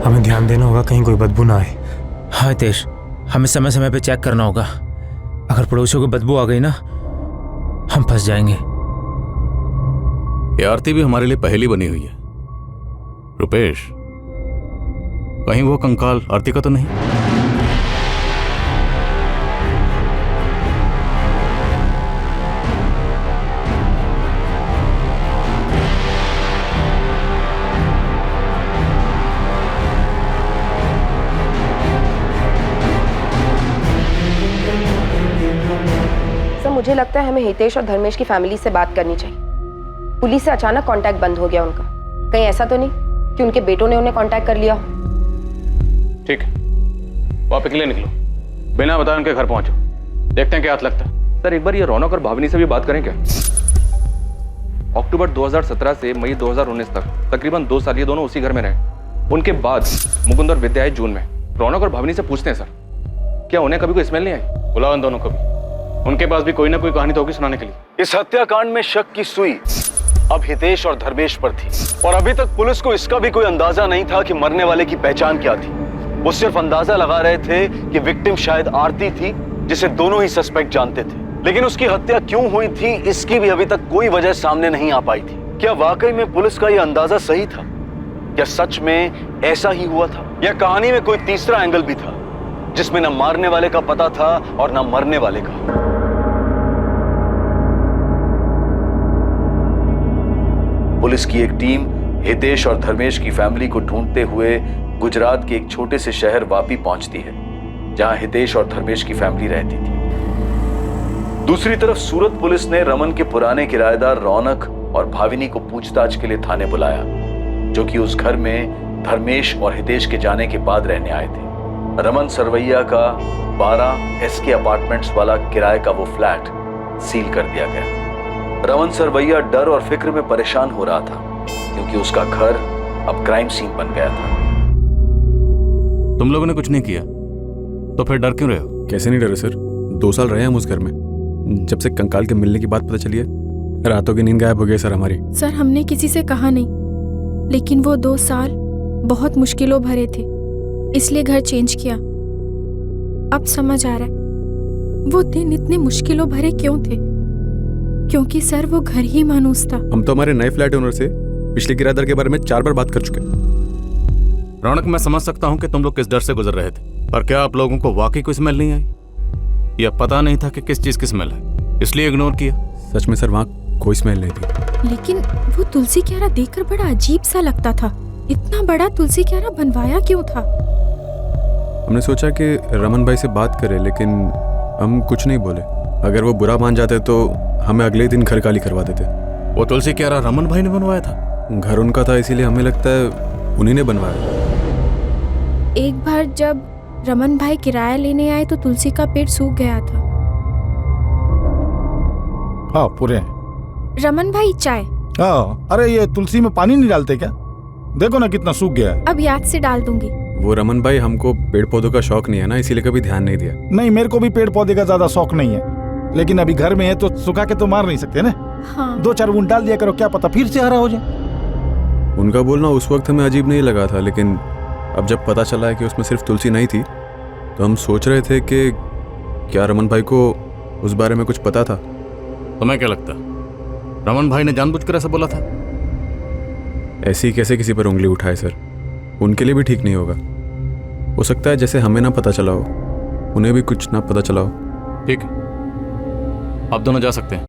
हमें ध्यान देना होगा कहीं कोई बदबू ना आए। हाँ हितेश, हमें समय समय पे चेक करना होगा। अगर पड़ोसियों को बदबू आ गई ना, हम फंस जाएंगे। ये आरती भी हमारे लिए पहेली बनी हुई है। रुपेश, कहीं वो कंकाल आरती का तो नहीं? मुझे लगता है हमें हितेश और धर्मेश की फैमिली से बात करनी चाहिए। पुलिस से अचानक कांटेक्ट बंद हो गया उनका। कहीं ऐसा तो नहीं कि उनके बेटों ने उन्हें कांटेक्ट कर लिया हो? ठीक है, वो आप अकेले निकलो, बिना बताए उनके घर पहुंचो, देखते हैं क्या हाथ लगता है। सर एक बार ये रौनक और भावनी से भी बात करें क्या? अक्टूबर 2017 से मई 2019 तक तकरीबन 2 साल ये दोनों उसी घर में रहे। उनके बाद मुकुंद और विद्या आए जून में। रौनक और भावनी से पूछते हैं सर, क्या उन्हें कभी कोई स्मेल नहीं आई? बुलाओ इन दोनों को भी, उनके पास भी कोई ना कोई कहानी तो होगी सुनाने के लिए। इस हत्याकांड में शक की सुई अब हितेश और धर्मेश पर थी, और अभी तक पुलिस को इसका भी कोई अंदाजा नहीं था कि मरने वाले की पहचान क्या थी। वो सिर्फ अंदाजा लगा रहे थे कि विक्टिम शायद आरती थी, जिसे दोनों ही सस्पेक्ट जानते थे। लेकिन उसकी हत्या क्यों हुई थी, इसकी भी अभी तक कोई वजह सामने नहीं आ पाई थी। क्या वाकई में पुलिस का यह अंदाजा सही था? क्या सच में ऐसा ही हुआ था, या कहानी में कोई तीसरा एंगल भी था जिसमें न मारने वाले का पता था और न मरने वाले का? पुलिस की एक टीम हितेश और धर्मेश की फैमिली को ढूंढते हुए गुजरात के एक छोटे से शहर वापी पहुंचती है, जहां हितेश और धर्मेश की फैमिली रहती थी। दूसरी तरफ सूरत पुलिस ने रमन के पुराने किराएदार रौनक और भाविनी को पूछताछ के लिए थाने बुलाया, जो कि उस घर में धर्मेश और हितेश के जाने के बाद रहने आए थे। रमन सरवैया का 12 SK अपार्टमेंट्स वाला किराए का वो फ्लैट सील कर दिया गया। रमन सरवैया डर और फिक्र में परेशान हो रहा था, क्योंकि उसका घर अब क्राइम सीन बन गया था। तुम लोगों ने कुछ नहीं किया तो फिर डर क्यों रहे हो? कैसे नहीं डरे सर, 2 साल रहे हम उस घर में। जब से कंकाल के मिलने की बात पता चली है, रातों की नींद गायब हो गई सर हमारी। सर हमने किसी से कहा नहीं, लेकिन वो 2 साल बहुत मुश्किलों भरे थे, इसलिए घर चेंज किया। अब समझ आ रहा है वो दिन इतने मुश्किलों भरे क्यों थे, क्योंकि सर वो घर ही मानूस था। हम तो हमारे नए फ्लैट ओनर से पिछले किराएदार के बारे में 4 बार बात कर चुके हैं। रौनक, मैं समझ सकता हूँ कि तुम लोग किस डर से गुजर रहे थे, पर क्या आप लोगों को वाकई कोई स्मेल नहीं आई? या पता नहीं था कि किस चीज की स्मेल है, इसलिए इग्नोर किया? सच में सर, वहाँ कोई स्मेल नहीं थी। लेकिन वो तुलसी क्यारा देखकर बड़ा अजीब सा लगता था। इतना बड़ा तुलसी क्यारा बनवाया क्यों था? हमने सोचा कि रमन भाई से बात करें, लेकिन हम कुछ नहीं बोले। अगर वो बुरा मान जाते तो हमें अगले दिन घर खाली करवा देते। वो तुलसी क्यारा रमन भाई ने बनवाया था? घर उनका था, इसीलिए हमें लगता है उन्हीं ने बनवाया। एक बार जब रमन भाई किराया लेने आए तो तुलसी का पेड़ सूख गया था। हाँ पूरे। रमन भाई चाय। हाँ, अरे ये तुलसी में पानी नहीं डालते क्या? देखो ना कितना सूख गया है। अब याद से डाल दूंगी। वो रमन भाई, हमको पेड़ पौधों का शौक नहीं है ना, इसीलिए कभी ध्यान नहीं दिया। नहीं, मेरे को भी पेड़ पौधे का ज्यादा शौक नहीं है, लेकिन अभी घर में है तो सुखा के तो मार नहीं सकते ना। हाँ। 2-4 बूंद डाल दिया करो, क्या पता फिर से हरा हो जाए। उनका बोलना उस वक्त हमें अजीब नहीं लगा था, लेकिन अब जब पता चला है कि उसमें सिर्फ तुलसी नहीं थी, तो हम सोच रहे थे कि क्या रमन भाई को उस बारे में कुछ पता था। तुम्हें क्या लगता, रमन भाई ने जानबूझकर ऐसा बोला था? ऐसे ही कैसे किसी पर उंगली उठाए सर, उनके लिए भी ठीक नहीं होगा। हो सकता है जैसे हमें ना पता चला हो, उन्हें भी कुछ ना पता चला हो। ठीक है, आप दोनों जा सकते हैं।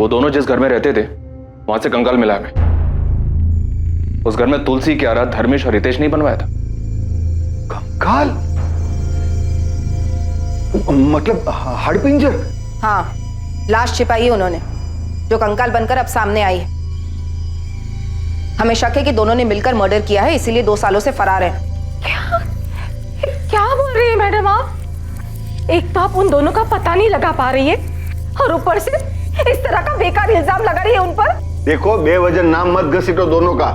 वो दोनों जिस घर में रहते थे वहां से कंकाल मिला है हमें। उस घर में तुलसी, क्यारा, धर्मेश और हितेश नहीं बनवाया था। कंकाल मतलब हड़पिंजर? हाँ, लाश छिपाई है उन्होंने, जो कंकाल बनकर अब सामने आई है। हमें शक है कि दोनों ने मिलकर मर्डर किया है, इसीलिए 2 सालों से फरार है। क्या बोल रही है मैडम आप? एक तो आप उन दोनों का पता नहीं लगा पा रही है और ऊपर से इस तरह का बेकार इल्जाम लगा रही है उन पर। देखो, बेवजह नाम मत घसीटो दोनों का।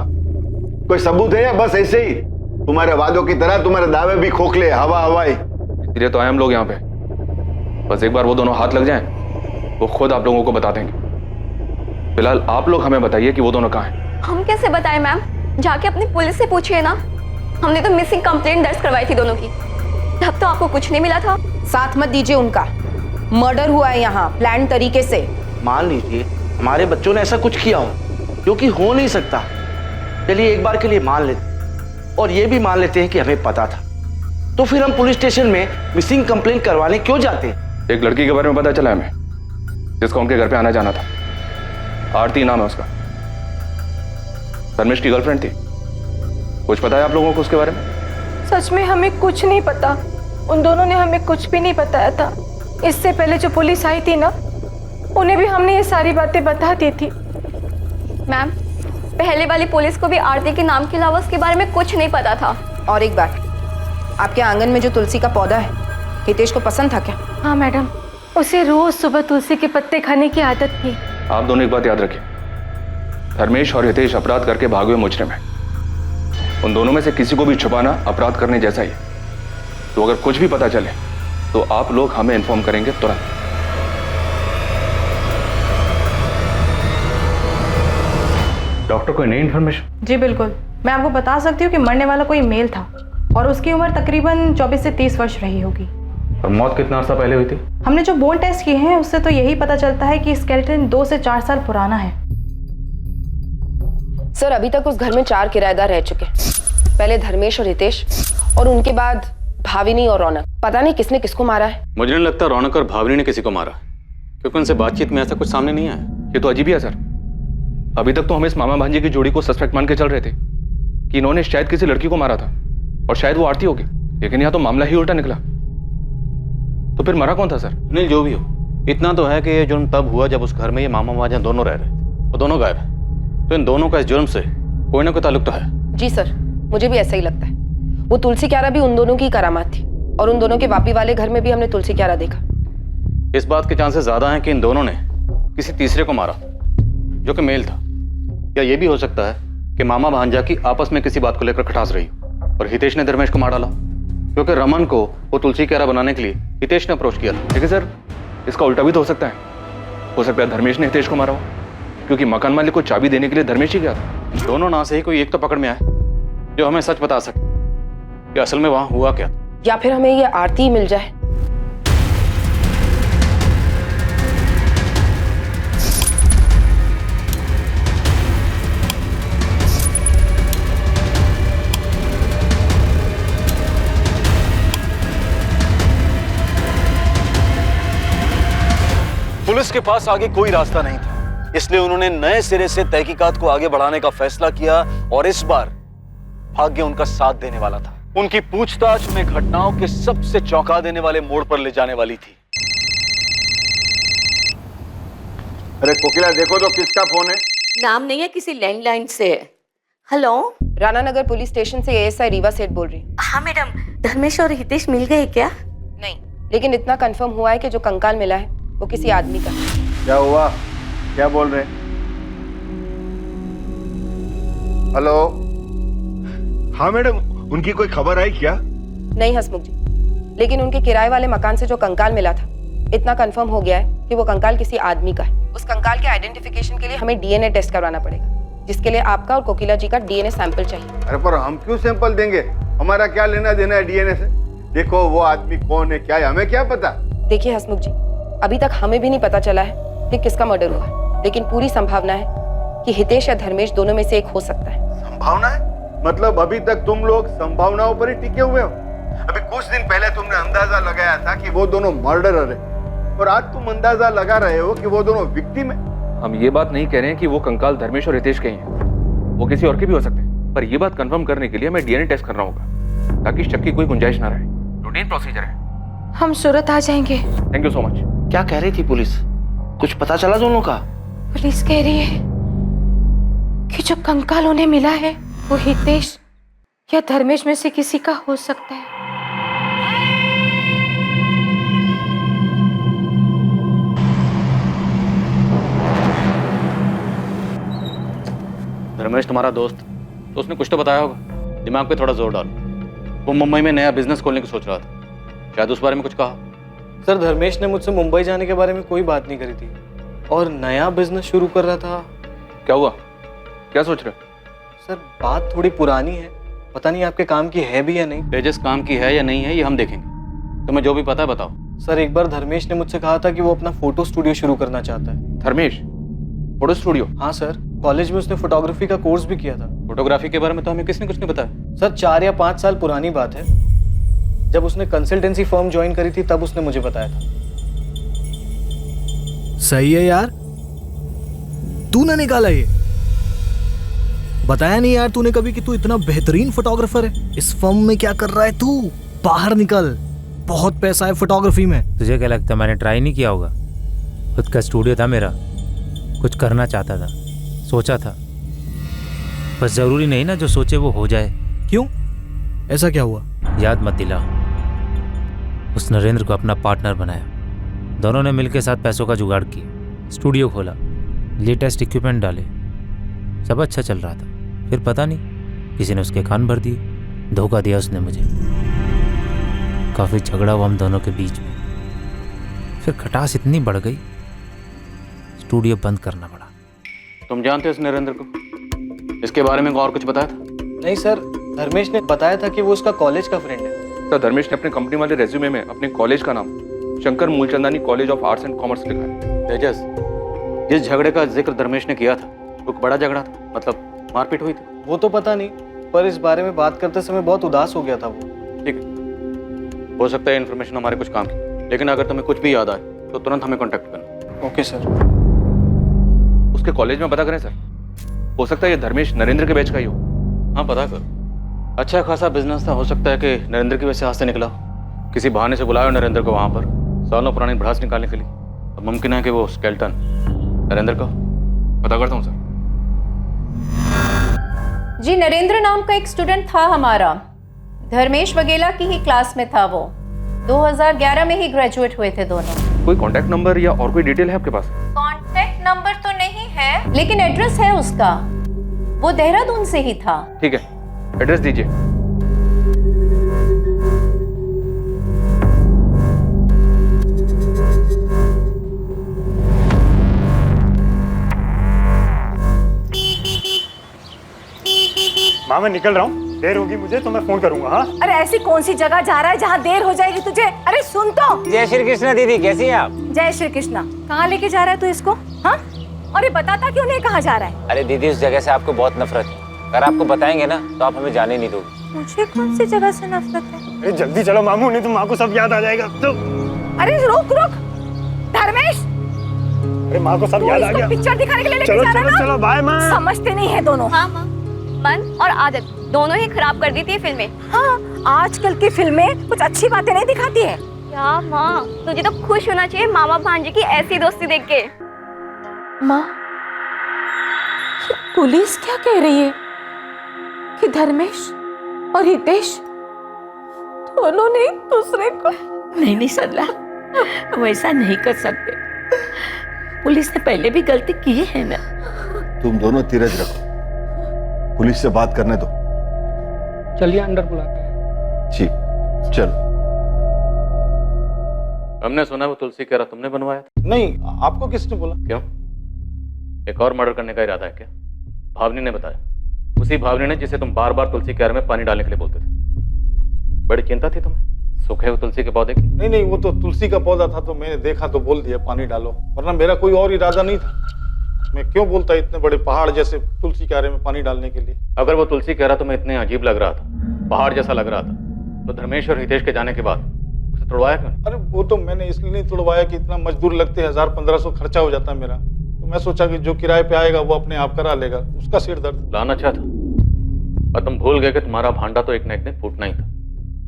कोई सबूत है या बस ऐसे ही तुम्हारे वादों की तरह तुम्हारे दावे भी खोखले, हवा हवाई? इसलिए तो आए हम लोग यहाँ पे। बस एक बार वो दोनों हाथ लग जाएं, वो खुद आप लोगों को बता देंगे। फिलहाल आप लोग हमें बताइए कि वो दोनों कहाँ हैं। हम कैसे बताएं मैम? जाके अपनी पुलिस से पूछिए ना। हमने तो मिसिंग कंप्लेंट दर्ज करवाई थी दोनों की, तब तो आपको कुछ नहीं मिला था। साथ मत दीजिए उनका। मर्डर हुआ है यहाँ प्लान तरीके से। मान लीजिए हमारे बच्चों ने ऐसा कुछ किया हो जो कि हो नहीं सकता। चलिए एक बार के लिए मान लेते, और ये भी मान लेते हैं कि हमें पता था, तो फिर हम पुलिस स्टेशन में मिसिंग कंप्लेंट करवाने क्यों जाते? एक लड़की के बारे में पता चला हमें, जिसका उनके घर पे आना जाना था। आरती नाम है उसका, धर्मेश की गर्लफ्रेंड थी। कुछ पता है आप लोगों को उसके बारे में? सच में हमें कुछ नहीं पता। उन दोनों ने हमें कुछ भी नहीं बताया था। इससे पहले जो पुलिस आई थी ना, उन्हें भी हमने ये सारी बातें बता दी थी। मैम, पहले वाली पुलिस को भी आरती के नाम के अलावा उसके बारे में कुछ नहीं पता था। और एक बात, आपके आंगन में जो तुलसी का पौधा है, हितेश को पसंद था क्या? हाँ मैडम, उसे रोज सुबह तुलसी के पत्ते खाने की आदत थी। आप दोनों एक बात याद रखिए, धर्मेश और हितेश अपराध करके भागे हुए मुजरिम हैं। उन दोनों में से किसी को भी छुपाना अपराध करने जैसा ही है। तो अगर कुछ भी पता चले तो आप लोग हमें इन्फॉर्म करेंगे तुरंत। डॉक्टर, कोई नई इन्फॉर्मेशन? जी बिल्कुल, मैं आपको बता सकती हूँ कि मरने वाला कोई मेल था और उसकी उम्र तकरीबन 24 से 30 वर्ष रही होगी। और मौत कितना अर्सा पहले हुई थी? हमने जो बोन टेस्ट किए हैं उससे तो यही पता चलता है कि स्केलेटन 2 से 4 साल पुराना है। सर, अभी तक उस घर में 4 किराएदार रह चुके हैं। पहले धर्मेश और हितेश, और उनके बाद भाविनी और रौनक। पता नहीं किसने किसको मारा है। मुझे नहीं लगता रौनक और भावनी ने किसी को मारा, क्योंकि उनसे बातचीत में ऐसा कुछ सामने नहीं आया। ये तो अजीब ही है सर। अभी तक तो हम इस मामा भांजे की जोड़ी को सस्पेक्ट मान के चल रहे थे कि इन्होंने शायद किसी लड़की को मारा था, और शायद वो आरती होगी। लेकिन यहाँ तो मामला ही उल्टा निकला। तो फिर मरा कौन था सर? नहीं, जो भी हो, इतना तो है कि ये जुर्म तब हुआ जब उस घर में ये मामा भांजा दोनों रह रहे थे। वो दोनों गायब है, तो इन दोनों का इस जुर्म से कोई ना कोई ताल्लुक तो है। जी सर, मुझे भी ऐसा ही लगता है। वो तुलसी क्यारा भी उन दोनों की करामात थी, और उन दोनों के वापी वाले घर में भी हमने तुलसी क्यारा देखा। इस बात के चांसेस ज्यादा हैं कि इन दोनों ने किसी तीसरे को मारा, जो कि मेल था। या ये भी हो सकता है कि मामा भांजा की आपस में किसी बात को लेकर खटास रही हो और हितेश ने धर्मेश को मार डाला, क्योंकि रमन को वो तुलसी क्यारा बनाने के लिए हितेश ने अप्रोच किया था। ठीक है सर, इसका उल्टा भी तो हो सकता है। हो सकता है धर्मेश ने हितेश को मारा हो, क्योंकि मकान मालिक को चाबी देने के लिए धर्मेश ही गया था। दोनों ना से ही कोई एक तो पकड़ में आए जो हमें सच बता सके कि असल में वहां हुआ क्या। या फिर हमें ये आरती ही मिल जाए। पुलिस के पास आगे कोई रास्ता नहीं था, इसलिए उन्होंने नए सिरे से तहकीकात को आगे बढ़ाने का फैसला किया, और इस बार भाग्य उनका साथ देने वाला था। उनकी पूछताछ में घटनाओं के सबसे चौंका देने वाले मोड़ पर ले जाने वाली थी। अरे कोकिला, देखो तो किसका फोन है? नाम नहीं है, किसी लैंडलाइन से है। हेलो, राणा नगर पुलिस स्टेशन से एएसआई रीवा सेठ बोल रही हूँ। हाँ मैडम, धर्मेश और हितेश मिल गए क्या? नहीं, लेकिन इतना कंफर्म हुआ है कि जो कंकाल मिला है वो किसी आदमी का। क्या हुआ? क्या बोल रहे? हेलो? हाँ मैडम, उनकी कोई खबर आई क्या? नहीं हसमुख जी, लेकिन उनके किराए वाले मकान से जो कंकाल मिला था, इतना कंफर्म हो गया है कि वो कंकाल किसी आदमी का है। उस कंकाल के आइडेंटिफिकेशन के लिए हमें डीएनए टेस्ट करवाना पड़ेगा, जिसके लिए आपका और कोकिला जी का डीएनए सैंपल चाहिए। अरे पर हम क्यों सैंपल देंगे? हमारा क्या लेना देना है डीएनए से? देखो वो आदमी कौन है, क्या है, हमें क्या पता? देखिए हसमुख जी, अभी तक हमें भी नहीं पता चला है कि किसका मर्डर हुआ, लेकिन पूरी संभावना है कि हितेश या धर्मेश दोनों में से एक हो सकता है। संभावना है? मतलब अभी तक तुम लोग संभावनाओं पर ही टिके हुए हो? अभी कुछ दिन पहले तुमने अंदाजा लगाया था कि वो दोनों मर्डरर है, और आज तुम अंदाजा लगा रहे हो कि वो दोनों विक्टिम है। हम ये बात नहीं कह रहे हैं कि वो कंकाल धर्मेश और हितेश के ही हैं। वो किसी और के भी हो सकते हैं, पर ये बात कंफर्म करने के लिए मैं डीएनए टेस्ट करना होगा ताकि शक की कोई गुंजाइश ना रहे। रूटीन प्रोसीजर है। हम सूरत आ जाएंगे। Thank you so much. क्या कह रही थी पुलिस? कुछ पता चला दोनों का? पुलिस कह रही है कि जो कंकाल उन्हें मिला है वो हितेश या धर्मेश में से किसी का हो सकता है। धर्मेश तुम्हारा दोस्त, तो उसने कुछ तो बताया होगा। दिमाग पे थोड़ा जोर डालो। वो मुंबई में नया बिजनेस खोलने की सोच रहा था, शायद उस बारे में कुछ कहा। सर धर्मेश ने मुझसे मुंबई जाने के बारे में कोई बात नहीं करी थी और नया बिजनेस शुरू कर रहा था। क्या हुआ? क्या सोच रहे? सर बात थोड़ी पुरानी है, पता नहीं आपके काम की है भी या नहीं। तेजस काम की है या नहीं है ये हम देखेंगे। तुम्हें जो भी पता है बताओ। सर एक बार धर्मेश ने मुझसे कहा था कि वो अपना फोटो स्टूडियो शुरू करना चाहता है। Dharmesh photo studio? हाँ सर, कॉलेज में उसने फोटोग्राफी का कोर्स भी किया था। फोटोग्राफी के बारे में तो हमें किसने कुछ नहीं बताया। सर 4 या 5 साल पुरानी बात है, जब उसने कंसल्टेंसी फर्म ज्वाइन करी थी तब उसने मुझे बताया था। सही है यार, तू ना निकाला ये, बताया नहीं यार तूने कभी कि तू इतना बेहतरीन फोटोग्राफर है। इस फर्म में क्या कर रहा है तू? बाहर निकल, बहुत पैसा है फोटोग्राफी में। तुझे क्या लगता है मैंने ट्राई नहीं किया होगा? खुद का स्टूडियो था मेरा, कुछ करना चाहता था, सोचा था, बस जरूरी नहीं ना जो सोचे वो हो जाए। क्यों, ऐसा क्या हुआ? याद मत दिला। उस नरेंद्र को अपना पार्टनर बनाया, दोनों ने मिलकर साथ पैसों का जुगाड़ किया, स्टूडियो खोला, लेटेस्ट इक्विपमेंट डाले, सब अच्छा चल रहा था। फिर पता नहीं किसी ने उसके कान भर दिए, धोखा दिया उसने मुझे। काफी झगड़ा हुआ हम दोनों के बीच में, फिर खटास इतनी बढ़ गई स्टूडियो बंद करना पड़ा। तुम जानते हो इस नरेंद्र को? इसके बारे में और कुछ बताया था? नहीं सर, धर्मेश ने बताया था कि वो उसका कॉलेज का फ्रेंड है। सर धर्मेश ने अपने कंपनी वाले रेज्यूमे में अपने कॉलेज का नाम Shankar Moolchandani college of arts and commerce लिखा है। तेजस, जिस झगड़े का जिक्र धर्मेश ने किया था वो बड़ा झगड़ा था, मतलब मारपीट हुई थी? वो तो पता नहीं, पर इस बारे में बात करते समय बहुत उदास हो गया था वो। ठीक है, हो सकता है इन्फॉर्मेशन हमारे कुछ काम की, लेकिन अगर तुम्हें कुछ भी याद आए तो तुरंत हमें कॉन्टेक्ट करना। Okay sir. उसके कॉलेज में पता करें सर, हो सकता है ये धर्मेश नरेंद्र के बैच का ही हो। हाँ पता करो, अच्छा खासा बिजनेस था, हो सकता है कि नरेंद्र की वजह से हाथ से निकला। किसी बहाने से बुलाया नरेंद्र को वहां पर सालों पुरानी भड़ास निकालने के लिए। अब मुमकिन है कि वो स्केल्टन नरेंद्र का। पता करता हूँ सर। जी नरेंद्र नाम का एक स्टूडेंट था हमारा, धर्मेश वगेला की ही क्लास में था वो। 2011 में ही ग्रेजुएट हुए थे दोनों। कोई कांटेक्ट नंबर या और कोई डिटेल है आपके पास? कांटेक्ट नंबर तो नहीं है, लेकिन एड्रेस है उसका। वो देहरादून से ही था। ठीक है, एड्रेस दीजिए। माँ मैं निकल रहा हूँ, देर होगी मुझे तो मैं फोन करूंगा। हाँ अरे ऐसी कौन सी जगह जा रहा है जहाँ देर हो जाएगी तुझे? अरे सुन तो। जय श्री कृष्ण दीदी, कैसी हैं आप? जय श्री कृष्णा। कहाँ लेके जा रहा है तू इसको? हाँ, और ये बताता कि उन्हें कहाँ जा रहा है? अरे दीदी उस जगह से आपको बहुत नफरत है, अगर आपको बताएंगे ना तो आप हमें जाने नहीं दोगे। मुझे कौन सी जगह से नफरत है? अरे जल्दी चलो मामू, नहीं तो माँ को सब याद आ जाएगा। तो अरे रुक रुक धर्मेश, अरे माँ को सब याद आ गया। पिक्चर दिखाने के लिए लेके चलो जा रहा है चलो ना? चलो बाय माँ। समझते नहीं है दोनों। हाँ माँ, मन और आदत दोनों ही खराब कर दी थी फिल्में। हाँ, आजकल की फिल्में कुछ अच्छी बातें नहीं दिखाती है। क्या माँ, तुझे तो खुश होना चाहिए मामा भांजे की ऐसी दोस्ती देख के। माँ, पुलिस क्या कह रही है कि धर्मेश और हितेश दोनों ने एक दूसरे को? नहीं सरला, वैसा नहीं कर सकते। पुलिस ने पहले भी गलती की है ना। तुम दोनों धीरज रखो, पुलिस से बात करने दो। चलिए अंदर बुलाते हैं। जी चलो। हमने सुना वो तुलसी कह रहा तुमने बनवाया था। नहीं, आपको किसने बोला? क्यों, एक और मर्डर करने का इरादा है क्या? भावनी ने बताया, उसी भावनी ने जिसे तुम बार बार तुलसी क्यारे में पानी डालने के लिए बोलते थे। बड़ी चिंता थी तुम्हें सूखे हुए तुलसी के पौधे की? नहीं नहीं, वो तो तुलसी का पौधा था तो मैंने देखा तो बोल दिया पानी डालो, वरना मेरा कोई और इरादा नहीं था। मैं क्यों बोलता इतने बड़े पहाड़ जैसे तुलसी क्यारे में पानी डालने के लिए? अगर वो तुलसी क्यारा तुम्हें इतने अजीब लग रहा था, पहाड़ जैसा लग रहा था, तो धर्मेश और हितेश के जाने के बाद उसे तोड़वाया क्यों? अरे वो तो मैंने इसलिए नहीं तोड़वाया कि इतना मजदूर लगते, 1000-1500 खर्चा हो जाता मेरा, तो मैं सोचा कि जो किराए पे आएगा वो अपने आप करा लेगा, उसका सिर दर्द। प्लान अच्छा था, पर तुम भूल गए कि तुम्हारा भांडा तो एक न एक दिन फूटना ही था।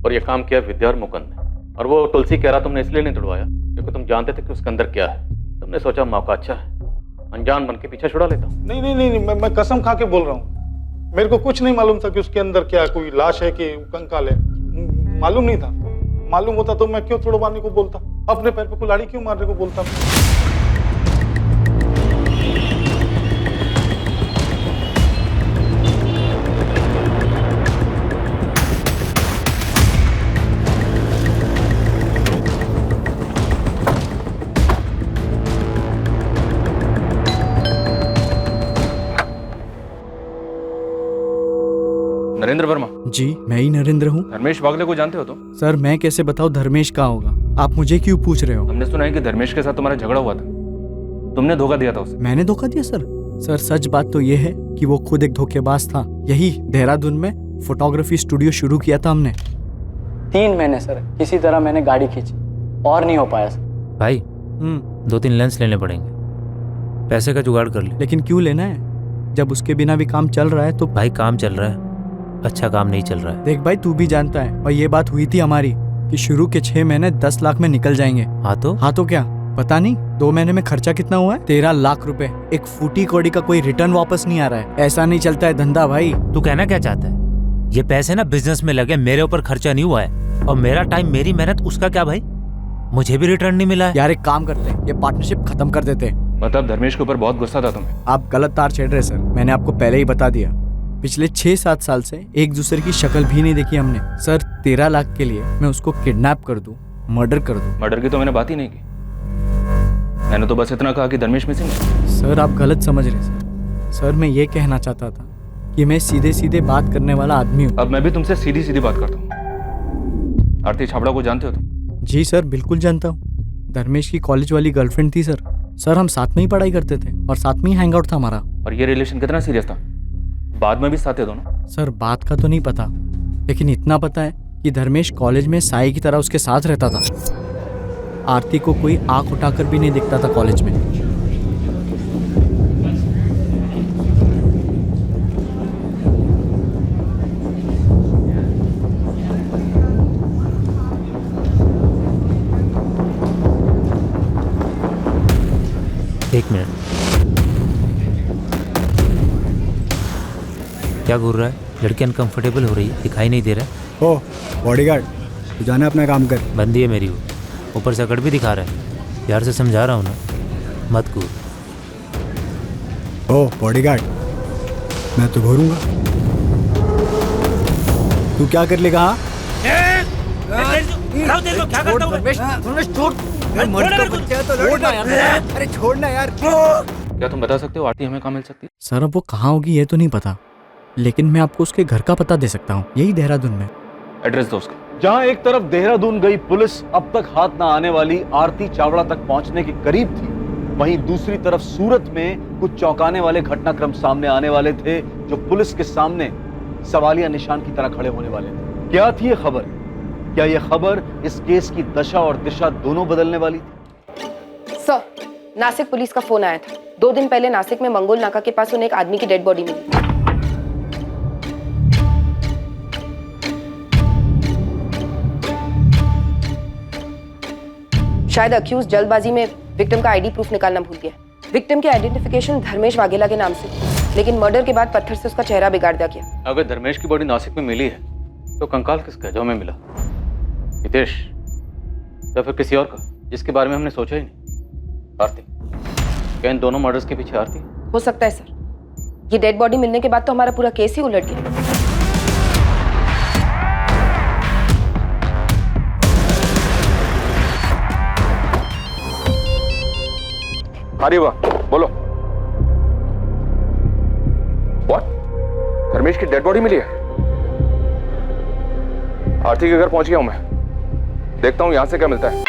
और ये काम किया विद्या और मुकुंद ने। और वो तुलसी कह रहा तुमने इसलिए नहीं तुड़वाया क्योंकि तुम जानते थे कि उसके अंदर क्या है। तुमने सोचा मौका अच्छा है, अनजान बन के पीछे छुड़ा लेता हूँ। नहीं नहीं नहीं, मैं कसम खा के बोल रहा हूँ, मेरे को कुछ नहीं मालूम था कि उसके अंदर क्या कोई लाश है कि कंकाल है, मालूम नहीं था। मालूम होता तो मैं क्यों तुड़वाने को बोलता, अपने पैर पे कुल्हाड़ी क्यों मारने को बोलता। नरेंद्र वर्मा? जी मैं ही नरेंद्र हूँ। धर्मेश वागले को जानते हो तुम? सर मैं कैसे बताऊँ धर्मेश कहाँ होगा, आप मुझे क्यों पूछ रहे हो? हमने सुना है कि धर्मेश के साथ तुम्हारा झगड़ा हुआ था, तुमने धोखा दिया था उसे। मैंने धोखा दिया सर? सर सच बात तो ये है कि वो खुद एक धोखेबाज था। यही देहरादून में फोटोग्राफी स्टूडियो शुरू किया था हमने। 3 महीने सर किसी तरह मैंने गाड़ी खींची और नहीं हो पाया सर। भाई 2-3 लेंस लेने पड़ेंगे, पैसे का जुगाड़ कर ले। लेकिन क्यों लेना है जब उसके बिना भी काम चल रहा है? तो भाई काम चल रहा है, अच्छा काम नहीं चल रहा है। देख भाई तू भी जानता है, और ये बात हुई थी हमारी कि शुरू के 6 महीने 10 लाख में निकल जाएंगे। हाँ तो क्या पता नहीं 2 महीने में खर्चा कितना हुआ है? 13 लाख रुपए। एक फूटी कौड़ी का कोई रिटर्न वापस नहीं आ रहा है। ऐसा नहीं चलता है धंधा भाई। तू कहना क्या चाहता है? ये पैसे ना बिजनेस में लगे, मेरे ऊपर खर्चा नहीं हुआ है। और मेरा टाइम मेरी मेहनत, उसका क्या भाई? मुझे भी रिटर्न नहीं मिला है। यार एक काम करते, ये पार्टनरशिप खत्म कर देते। मतलब धर्मेश के ऊपर बहुत गुस्सा था तुम्हें? आप गलत तार छेड़ रहे सर, मैंने आपको पहले ही बता दिया। पिछले 6-7 साल से एक दूसरे की शक्ल भी नहीं देखी हमने। सर 13 लाख के लिए मैं उसको किडनैप कर दूं, मर्डर कर दूं? मर्डर की तो मैंने बात ही नहीं की, मैंने तो बस इतना कहा कि धर्मेश मिसिंग है। सर आप गलत समझ रहे सर मैं ये कहना चाहता था कि मैं सीधे सीधे बात करने वाला आदमी हूँ। अब मैं भी तुमसे सीधी सीधी बात करता हूँ। आरती छाबड़ा को जानते हो तुम? जी सर बिल्कुल जानता हूँ। धर्मेश की कॉलेज वाली गर्लफ्रेंड थी सर। सर हम साथ में ही पढ़ाई करते थे और साथ में ही हैंग आउट था हमारा। और ये रिलेशन कितना सीरियस था? बाद में भी साथ थे दोनों? सर बात का तो नहीं पता, लेकिन इतना पता है कि धर्मेश कॉलेज में साई की तरह उसके साथ रहता था। आरती को कोई आंख उठाकर भी नहीं दिखता था कॉलेज में। एक मिनट, क्या घूर रहा है? लड़की अनकंफर्टेबल हो रही है, दिखाई नहीं दे रहा है। ओ बॉडीगार्ड, तू जाना अपना काम कर। बंदी है मेरी वो, ऊपर से अकड़ भी दिखा रहा है। यार से समझा रहा हूँ ना, मत घूर। ओ बॉडीगार्ड, मैं तो घूरूंगा, तू क्या कर लेगा? अरे छोड़ना यार। क्या तुम बता सकते हो आरती हमें कहाँ मिल सकती है? सर अब वो कहाँ होगी ये तो नहीं पता, लेकिन मैं आपको उसके घर का पता दे सकता हूँ, यही देहरादून में। एड्रेस दो उसका। जहां एक तरफ देहरादून गई पुलिस अब तक हाथ ना आने वाली आरती चावड़ा तक पहुंचने के करीब थी, वहीं दूसरी तरफ सूरत में कुछ चौंकाने वाले घटनाक्रम सामने आने वाले थे जो पुलिस के सामने सवालिया निशान की तरह खड़े होने वाले थे। क्या थी ये खबर? क्या ये खबर इस केस की दशा और दिशा दोनों बदलने वाली थी? सर, नासिक पुलिस का फोन आया था। 2 दिन पहले नासिक में मंगोल नाका के पास उन्हें एक आदमी की डेड बॉडी मिली। शायद अक्यूज जल्दबाजी में विक्टिम का आईडी प्रूफ निकालना भूल गया। विक्टिम की आइडेंटिफिकेशन धर्मेश वाघेला के नाम से, लेकिन मर्डर के बाद पत्थर से उसका चेहरा बिगाड़ दिया गया। अगर धर्मेश की बॉडी नासिक में मिली है तो कंकाल किस गहजों में मिला? हितेश या फिर किसी और का जिसके बारे में हमने सोचा ही नहीं? आरती, क्या इन दोनों मर्डर्स के पीछे आरती? हो सकता है सर, ये डेड बॉडी मिलने के बाद तो हमारा पूरा केस ही उलट गया। अरे वाह, बोलो। व्हाट? धर्मेश की डेड बॉडी मिली है? आरती के घर पहुंच गया हूं मैं, देखता हूं यहां से क्या मिलता है।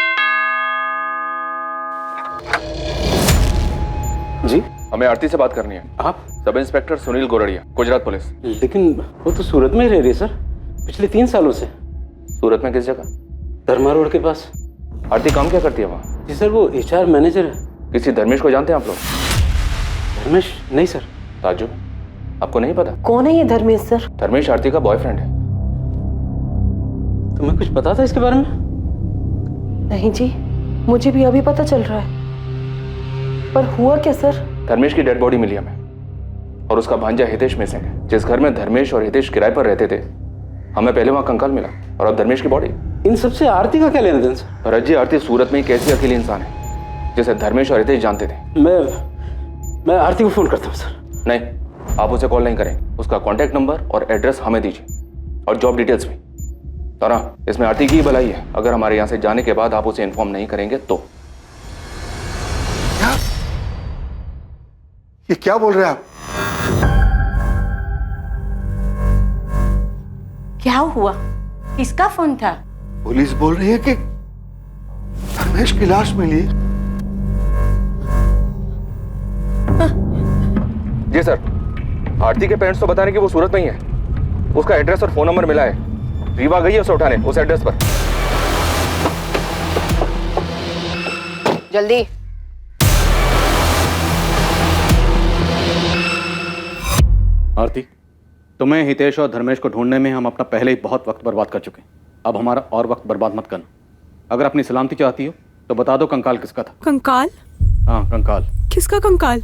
जी, हमें आरती से बात करनी है। आप? Sub inspector Sunil Goradia, Gujarat police. लेकिन वो तो सूरत में रह रही है सर, पिछले 3 सालों से। सूरत में किस जगह? धर्मा रोड के पास। आरती काम क्या करती है वहाँ? जी सर, वो HR मैनेजर है। किसी धर्मेश को जानते हैं आप लोग? धर्मेश नहीं सर। ताजुब, आपको नहीं पता? कौन है ये धर्मेश सर? धर्मेश आरती का बॉयफ्रेंड है। तुम्हें कुछ पता था इसके बारे में? नहीं जी, मुझे भी अभी पता चल रहा है। पर हुआ क्या सर? धर्मेश की डेड बॉडी मिली हमें, और उसका भांजा हितेश मिसिंग है। जिस घर में धर्मेश और हितेश किराए पर रहते थे, हमें पहले वहां कंकाल मिला, और अब धर्मेश की बॉडी। इन सबसे आरती का क्या लेना देना सर? भरत जी, आरती सूरत में एक ऐसी अकेली इंसान है जिसे धर्मेश और हितेश जानते थे। मैं आरती को फोन करता हूँ सर। नहीं, आप उसे कॉल नहीं करेंगे। उसका कॉन्टैक्ट नंबर और एड्रेस हमें दीजिए, और जॉब डिटेल्स भी। तो ना, इसमें आरती की ही भलाई है। अगर हमारे यहाँ से जाने के बाद आप उसे इन्फॉर्म नहीं करेंगे तो। ये क्या बोल रहे हैं आप? क्या हुआ? किसका फोन था? पुलिस बोल रही है कि धर्मेश की लाश मिली। जी सर, आरती के पेरेंट्स तो बता रहे कि वो सूरत में ही है। उसका एड्रेस और फोन नंबर मिला है। रीवा गई है उसे उठाने उस एड्रेस पर। जल्दी। आरती, तुम्हें हितेश और धर्मेश को ढूंढने में हम अपना पहले ही बहुत वक्त बर्बाद कर चुके हैं। अब हमारा और वक्त बर्बाद मत करना। अगर अपनी सलामती चाहती हो तो बता दो कंकाल किसका था। कंकाल? हाँ, कंकाल। किसका कंकाल?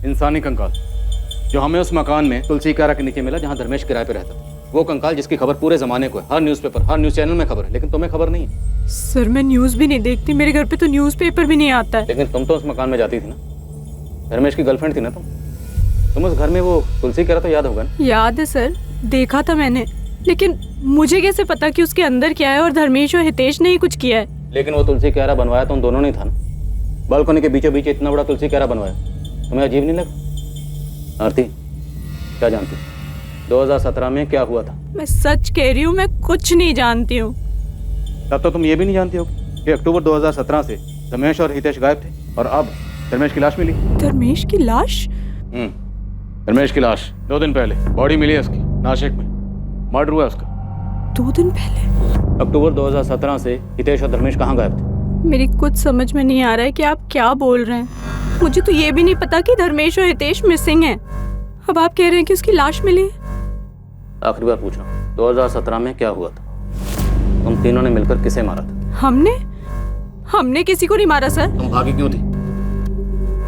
इंसानी कंकाल, जो हमें उस मकान में तुलसी कारा के नीचे मिला जहाँ धर्मेश किराए पे रहता था। वो कंकाल जिसकी खबर पूरे जमाने को है, हर न्यूज़पेपर, हर न्यूज़ चैनल में खबर है, लेकिन तुम्हें खबर नहीं है। सर, मैं न्यूज़ भी नहीं देखती। मेरे घर पे तो न्यूज़पेपर भी नहीं आता है। लेकिन तुम तो उस मकान में जाती थी ना। धर्मेश की गर्लफ्रेंड थी ना तुम उस घर में वो तुलसी कारा तो याद होगा ना? याद है सर, देखा था मैंने, लेकिन मुझे कैसे पता कि उसके अंदर क्या है और धर्मेश और हितेश ने ही कुछ किया है। लेकिन वो तुलसी क्यारा बनवाया तो उन दोनों ने था ना। बालकनी के बीचों बीच इतना बड़ा तुलसी क्यारा बनवाया, तुम्हें अजीब नहीं लगा? आरती, क्या जानती 2017 में क्या हुआ था? मैं सच कह रही हूँ, मैं कुछ नहीं जानती हूँ। तब तो तुम ये भी नहीं जानती हो कि अक्टूबर 2017 से धर्मेश और हितेश गायब थे, और अब धर्मेश की लाश मिली। धर्मेश की लाश? धर्मेश की लाश 2 दिन पहले बॉडी मिली है उसकी, नासिक में। मर्डर हुआ उसका 2 दिन पहले। अक्टूबर 2017 से हितेश और धर्मेश कहाँ गायब थे? मेरी कुछ समझ में नहीं आ रहा है कि आप क्या बोल रहे हैं। मुझे तो ये भी नहीं पता कि धर्मेश और हितेश मिसिंग हैं। अब आप कह रहे हैं कि उसकी लाश मिली। आखिरी बार पूछ रहा हूँ, 2017 में क्या हुआ था? तुम तीनों ने मिलकर किसे मारा था? हमने किसी को नहीं मारा सर। तुम भागी क्यों थी?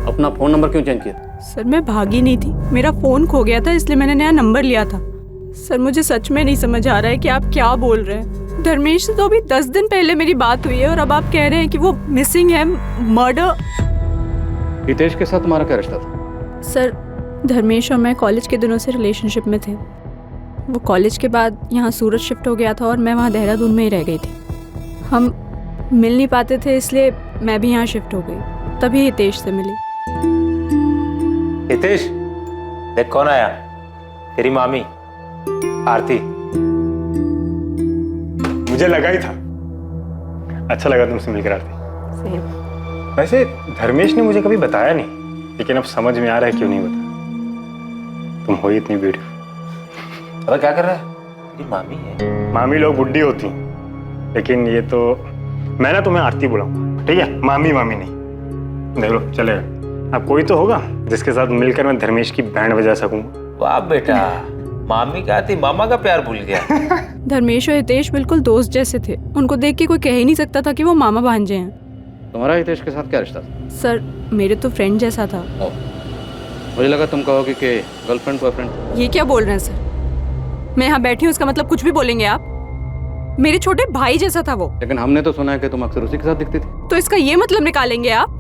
अपना फोन नंबर क्यों चेंज किया? सर, मैं भागी नहीं थी, मेरा फोन खो गया था, इसलिए मैंने नया नंबर लिया था। सर, मुझे सच में नहीं समझ आ रहा है कि आप क्या बोल रहे हैं। धर्मेश से तो अभी 10 दिन पहले मेरी बात हुई है, और अब आप कह रहे हैं कि वो मिसिंग है, मर्डर। हितेश के साथ तुम्हारा क्या रिश्ता था? सर, धर्मेश और मैं कॉलेज के दिनों से रिलेशनशिप में थे। वो कॉलेज के बाद यहाँ सूरत शिफ्ट हो गया था, और मैं वहाँ देहरादून में ही रह गई थी। हम मिल नहीं पाते थे, इसलिए मैं भी यहाँ शिफ्ट हो गई, तभी हितेश से मिली। हितेश, देख कौन आया। तेरी मामी आरती। मुझे लगा ही था। अच्छा लगा तुमसे मिलकर आरती। वैसे धर्मेश ने मुझे कभी बताया नहीं, लेकिन अब समझ में आ रहा है क्यों नहीं बताया। तुम हो ही इतनी ब्यूटीफुल। अब क्या कर रहा है? तेरी मामी है। मामी लोग बुड्ढी होती, लेकिन ये तो मैं ना तुम्हें आरती बुलाऊंगा, ठीक है? मामी नहीं। देख लो, चलेगा। अब कोई तो होगा जिसके साथ मिलकर मैं धर्मेश की बैंड बजा सकूंगा। वाह बेटा, मामी क्या थी, मामा का प्यार भूल गया। धर्मेश और हितेश बिल्कुल दोस्त जैसे थे। उनको देख के कोई कह ही नहीं सकता था कि वो मामा भांजे हैं। तुम्हारा हितेश के साथ क्या रिश्ता था? सर, मेरे तो फ्रेंड जैसा था। मुझे लगा तुम कहोगे कि गर्लफ्रेंड बॉयफ्रेंड। ये क्या बोल रहे हैं सर? मैं यहाँ बैठी हूँ, इसका मतलब कुछ भी बोलेंगे आप? मेरे छोटे भाई जैसा था वो। लेकिन हमने तो सुना है कि तुम अक्सर उसी के साथ दिखती थी। तो इसका ये मतलब निकालेंगे आप?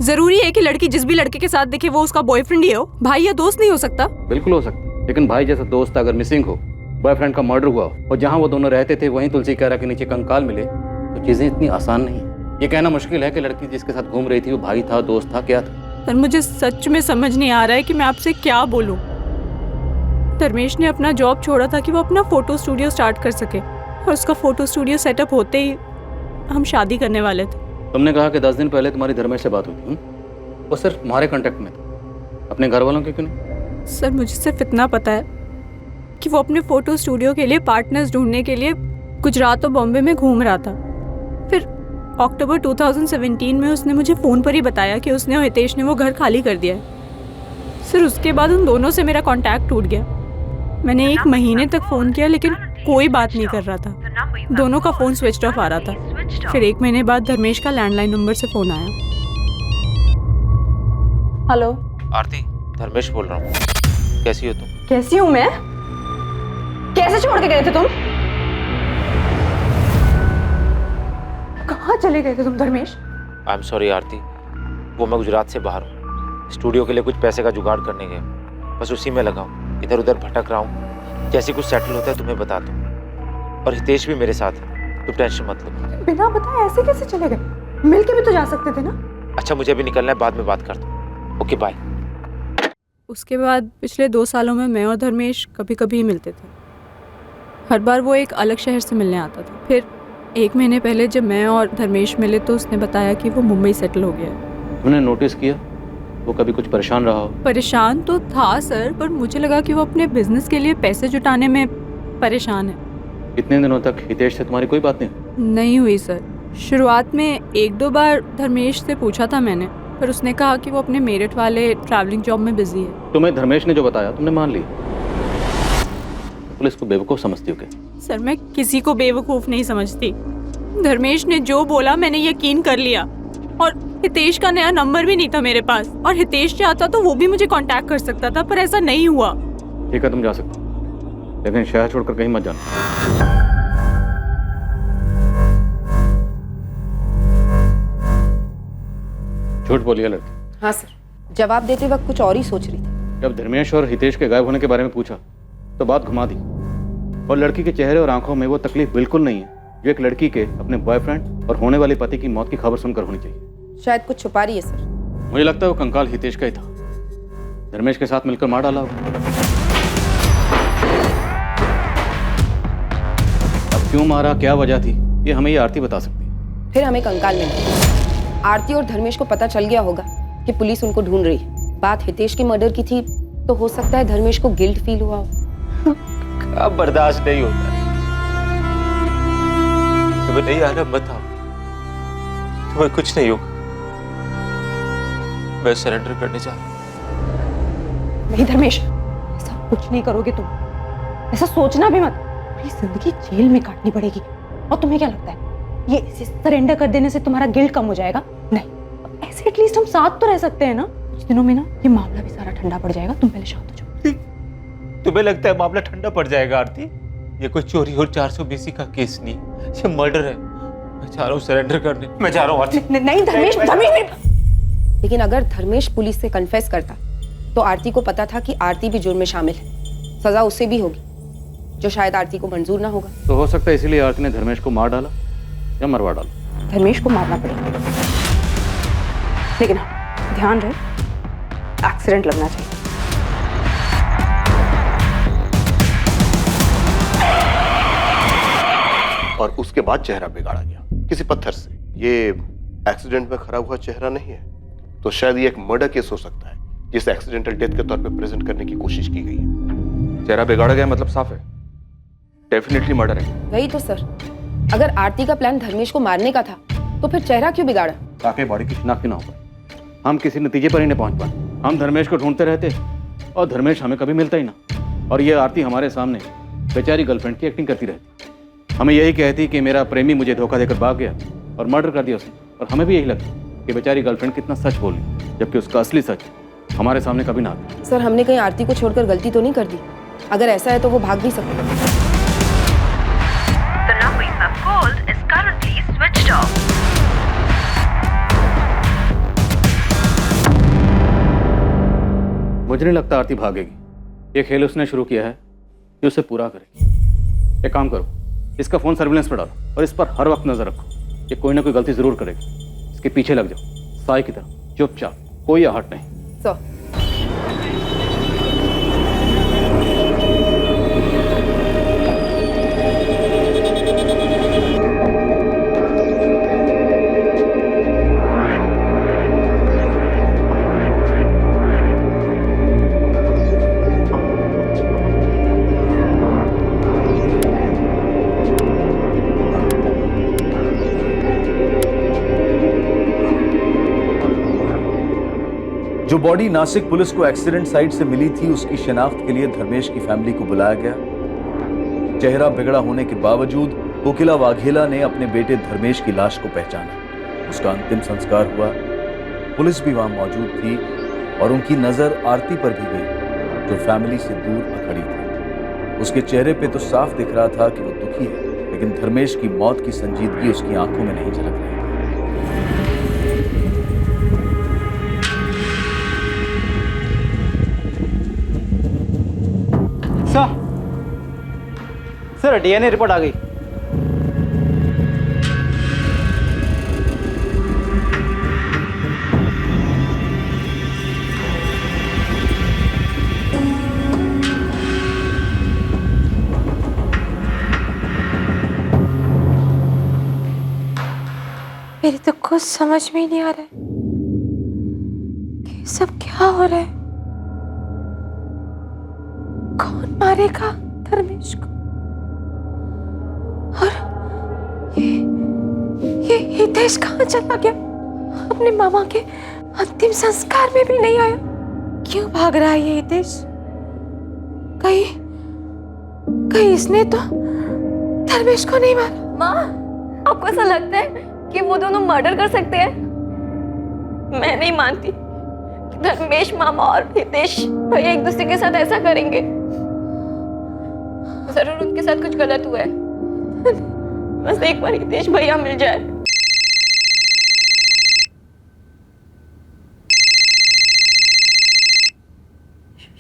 जरूरी है कि लड़की जिस भी लड़के के साथ दिखे वो उसका बॉयफ्रेंड ही हो? भाई या दोस्त नहीं हो सकता? बिल्कुल हो सकता, लेकिन भाई जैसा दोस्त अगर मिसिंग हो, बॉयफ्रेंड का मर्डर हुआ और जहाँ वो दोनों रहते थे वहीं तुलसी कारा के नीचे कंकाल मिले, तो चीजें इतनी आसान नहीं है। ये कहना मुश्किल है कि लड़की जिसके साथ घूम रही थी वो भाई था, दोस्त था, क्या था? पर मुझे सच में समझ नहीं आ रहा है कि मैं आपसे क्या बोलूं। धर्मेश ने अपना जॉब छोड़ा था कि वो अपना फोटो स्टूडियो स्टार्ट कर सके, और उसका फोटो स्टूडियो सेटअप होते ही हम शादी करने वाले थे। तुमने कहा कि 10 दिन पहले तुम्हारी धर्मेश से बात हुई थी। वो सिर्फ तुम्हारे कांटेक्ट में था, अपने घर वालों के क्यों नहीं? सर, मुझे सिर्फ इतना पता है कि वो अपने फोटो स्टूडियो के लिए पार्टनर्स ढूंढने के लिए गुजरात और बॉम्बे में घूम रहा था। फिर अक्टूबर 2017 में उसने मुझे फ़ोन पर ही बताया कि उसने और हितेश ने वो घर खाली कर दिया है। सर उसके बाद उन दोनों से मेरा कांटेक्ट टूट गया। मैंने 1 महीने तक फ़ोन किया लेकिन कोई बात नहीं कर रहा था। दोनों का फ़ोन स्विच ऑफ आ रहा था। फिर 1 महीने बाद धर्मेश का लैंडलाइन नंबर से फ़ोन आया। हेलो आरती, धर्मेश बोल रहा हूँ। कैसी हो तुम? कैसी हूँ मैं? कैसे छोड़ के गए थे तुम? कहाँ चले गए थे तुम धर्मेश? आई एम सॉरी आरती, वो मैं गुजरात से बाहर हूँ। स्टूडियो के लिए कुछ पैसे का जुगाड़ करने गया, बस उसी में लगा हूँ। इधर उधर भटक रहा हूँ। जैसे कुछ सेटल होता है तुम्हें बता दूँ। और हितेश भी मेरे साथ है, तुम टेंशन मत लो। बिना बताए ऐसे कैसे चले गए? मिल के भी तो जा सकते थे ना? अच्छा मुझे अभी निकलना है, बाद में बात करता हूँ। Okay bye. उसके बाद पिछले 2 सालों में मैं और धर्मेश कभी कभी ही मिलते थे। हर बार वो एक अलग शहर से मिलने आता था। फिर 1 महीने पहले जब मैं और धर्मेश मिले तो उसने बताया कि वो मुंबई सेटल हो गया है। तुमने नोटिस किया वो कभी कुछ परेशान रहा हो? परेशान तो था सर, पर मुझे लगा कि वो अपने बिजनेस के लिए पैसे जुटाने में परेशान है। इतने दिनों तक हितेश से तुम्हारी कोई बात नहीं हुई सर। शुरुआत में 1-2 बार धर्मेश से पूछा था मैंने, पर उसने कहा कि वो अपने मेरठ वाले ट्रैवलिंग जॉब में बिजी है। तुम्हें धर्मेश ने जो बताया तुमने मान लिया? पुलिस को बेवकूफ समझती हो क्या? सर मैं किसी को बेवकूफ नहीं समझती। धर्मेश ने जो बोला मैंने यकीन कर लिया। और हितेश का नया नंबर भी नहीं था मेरे पास, और हितेश चाहता तो वो भी मुझे कांटेक्ट कर सकता था, पर ऐसा नहीं हुआ। ठीक है तुम जा सकते हो, लेकिन शहर छोड़कर कहीं मत जाना। झूठ बोलिए लड़की। हाँ सर, जवाब देते वक्त कुछ और ही सोच रही थी। जब धर्मेश और हितेश के गायब होने के बारे में पूछा तो बात घुमा दी, और लड़की के चेहरे और आंखों में वो तकलीफ बिल्कुल नहीं है जो एक लड़की के अपने बॉयफ्रेंड और होने वाले पति की मौत की खबर सुनकर होनी चाहिए। शायद कुछ छुपा रही है सर। मुझे लगता है वो कंकाल हितेश का ही था, धर्मेश के साथ मिलकर मार डाला होगा। अब क्यों मारा, क्या वजह थी, ये हमें ये आरती बता सकती है। फिर हमें कंकाल मिला। आरती और धर्मेश को पता चल गया होगा कि पुलिस उनको ढूंढ रही है। बात हितेश के मर्डर की थी तो हो सकता है धर्मेश को गिल्ट फील हुआ हो। अब बर्दाश्त नहीं होता। तुम्हें नहीं आ रहा बताओ, तुम्हें कुछ नहीं होगा। मैं सरेंडर करने जा रहा हूं। नहीं धर्मेश, ऐसा कुछ नहीं करोगे तुम। ऐसा सोचना भी मत। पूरी जिंदगी जेल में काटनी पड़ेगी। और तुम्हें क्या लगता है ये सरेंडर कर देने से तुम्हारा गिल्ट कम हो जाएगा? नहीं, ऐसे एटलीस्ट हम साथ तो रह सकते हैं ना। कुछ दिनों में ना ये मामला भी सारा ठंडा पड़ जाएगा। तुम पहले शांत हो जाओ। तुम्हें लगता है मामला ठंडा पड़ जाएगा आरती? ये कोई चोरी और 420 का केस नहीं, ये मर्डर है। मैं जा रहा हूँ सरेंडर करने। मैं जा रहा हूँ आरती। नहीं धर्मेश, लेकिन अगर धर्मेश पुलिस से कन्फेस करता तो आरती को पता था कि आरती भी जुर्म में शामिल है। सजा उससे भी होगी, जो शायद आरती को मंजूर ना होगा। तो हो सकता है इसीलिए आरती ने धर्मेश को मार डाला या मरवा डाला। धर्मेश को मारना पड़ेगा, लेकिन हाँ, ध्यान रहे एक्सीडेंट लगना चाहिए। और उसके बाद चेहरा बिगाड़ा गया किसी पत्थर से। ये एक्सीडेंट में खराब हुआ चेहरा नहीं है, तो शायद ये एक मर्डर केस हो सकता है जिसे एक्सीडेंटल डेथ के तौर पे प्रेजेंट करने की कोशिश की गई है। चेहरा बिगाड़ा गया मतलब साफ है, डेफिनेटली मर्डर है। वही तो सर, अगर आरती का प्लान धर्मेश को मारने का था तो फिर चेहरा क्यों बिगाड़ा? ताकि बॉडी की शिनाख्त ना हो पाए, हम किसी नतीजे पर ही नहीं पहुंच पाए। हम धर्मेश को ढूंढते रहते और धर्मेश हमें कभी मिलता ही ना। और ये आरती हमारे सामने बेचारी गर्लफ्रेंड की एक्टिंग करती रहती, हमें यही कहती कि मेरा प्रेमी मुझे धोखा देकर भाग गया और मर्डर कर दिया उसने। और हमें भी यही लगता कि बेचारी गर्लफ्रेंड कितना सच बोली, जबकि उसका असली सच हमारे सामने कभी ना आता। सर, हमने कहीं आरती को छोड़कर गलती तो नहीं कर दी? अगर ऐसा है तो वो भाग भी सकती है। The number you have called is currently switched off. मुझे नहीं लगता आरती भागेगी। ये खेल उसने शुरू किया है, ये उसे पूरा करेगी। एक काम करो, इसका फोन सर्विलेंस पर डालो और इस पर हर वक्त नजर रखो। ये कोई ना कोई गलती जरूर करेगी। इसके पीछे लग जाओ साई की तरह, चुपचाप, कोई आहट नहीं। सर, जो बॉडी नासिक पुलिस को एक्सीडेंट साइट से मिली थी, उसकी शिनाख्त के लिए धर्मेश की फैमिली को बुलाया गया। चेहरा बिगड़ा होने के बावजूद कोकिला वाघेला ने अपने बेटे धर्मेश की लाश को पहचाना। उसका अंतिम संस्कार हुआ। पुलिस भी वहां मौजूद थी और उनकी नजर आरती पर भी गई, जो फैमिली से दूर खड़ी थी। उसके चेहरे पे तो साफ दिख रहा था कि वो दुखी है, लेकिन धर्मेश की मौत की संजीदगी उसकी आंखों में नहीं झलक रही। सर डीएनए रिपोर्ट आ गई। मेरी तो कुछ समझ में ही नहीं आ रहा है कि सब क्या हो रहा है। कौन मारेगा धर्मेश को? और ये हितेश कहाँ चला गया? अपने मामा के अंतिम संस्कार में भी नहीं आया। क्यों भाग रहा है ये हितेश? कहीं इसने तो धर्मेश को नहीं मारा? माँ, आपको ऐसा लगता है कि वो दोनों मर्डर कर सकते हैं? मैं नहीं मानती कि धर्मेश मामा और हितेश भैया एक दूसरे के साथ ऐसा करेंगे। जरूर उनके साथ कुछ गलत हुआ है। बस एक बार हितेश भैया मिल जाए।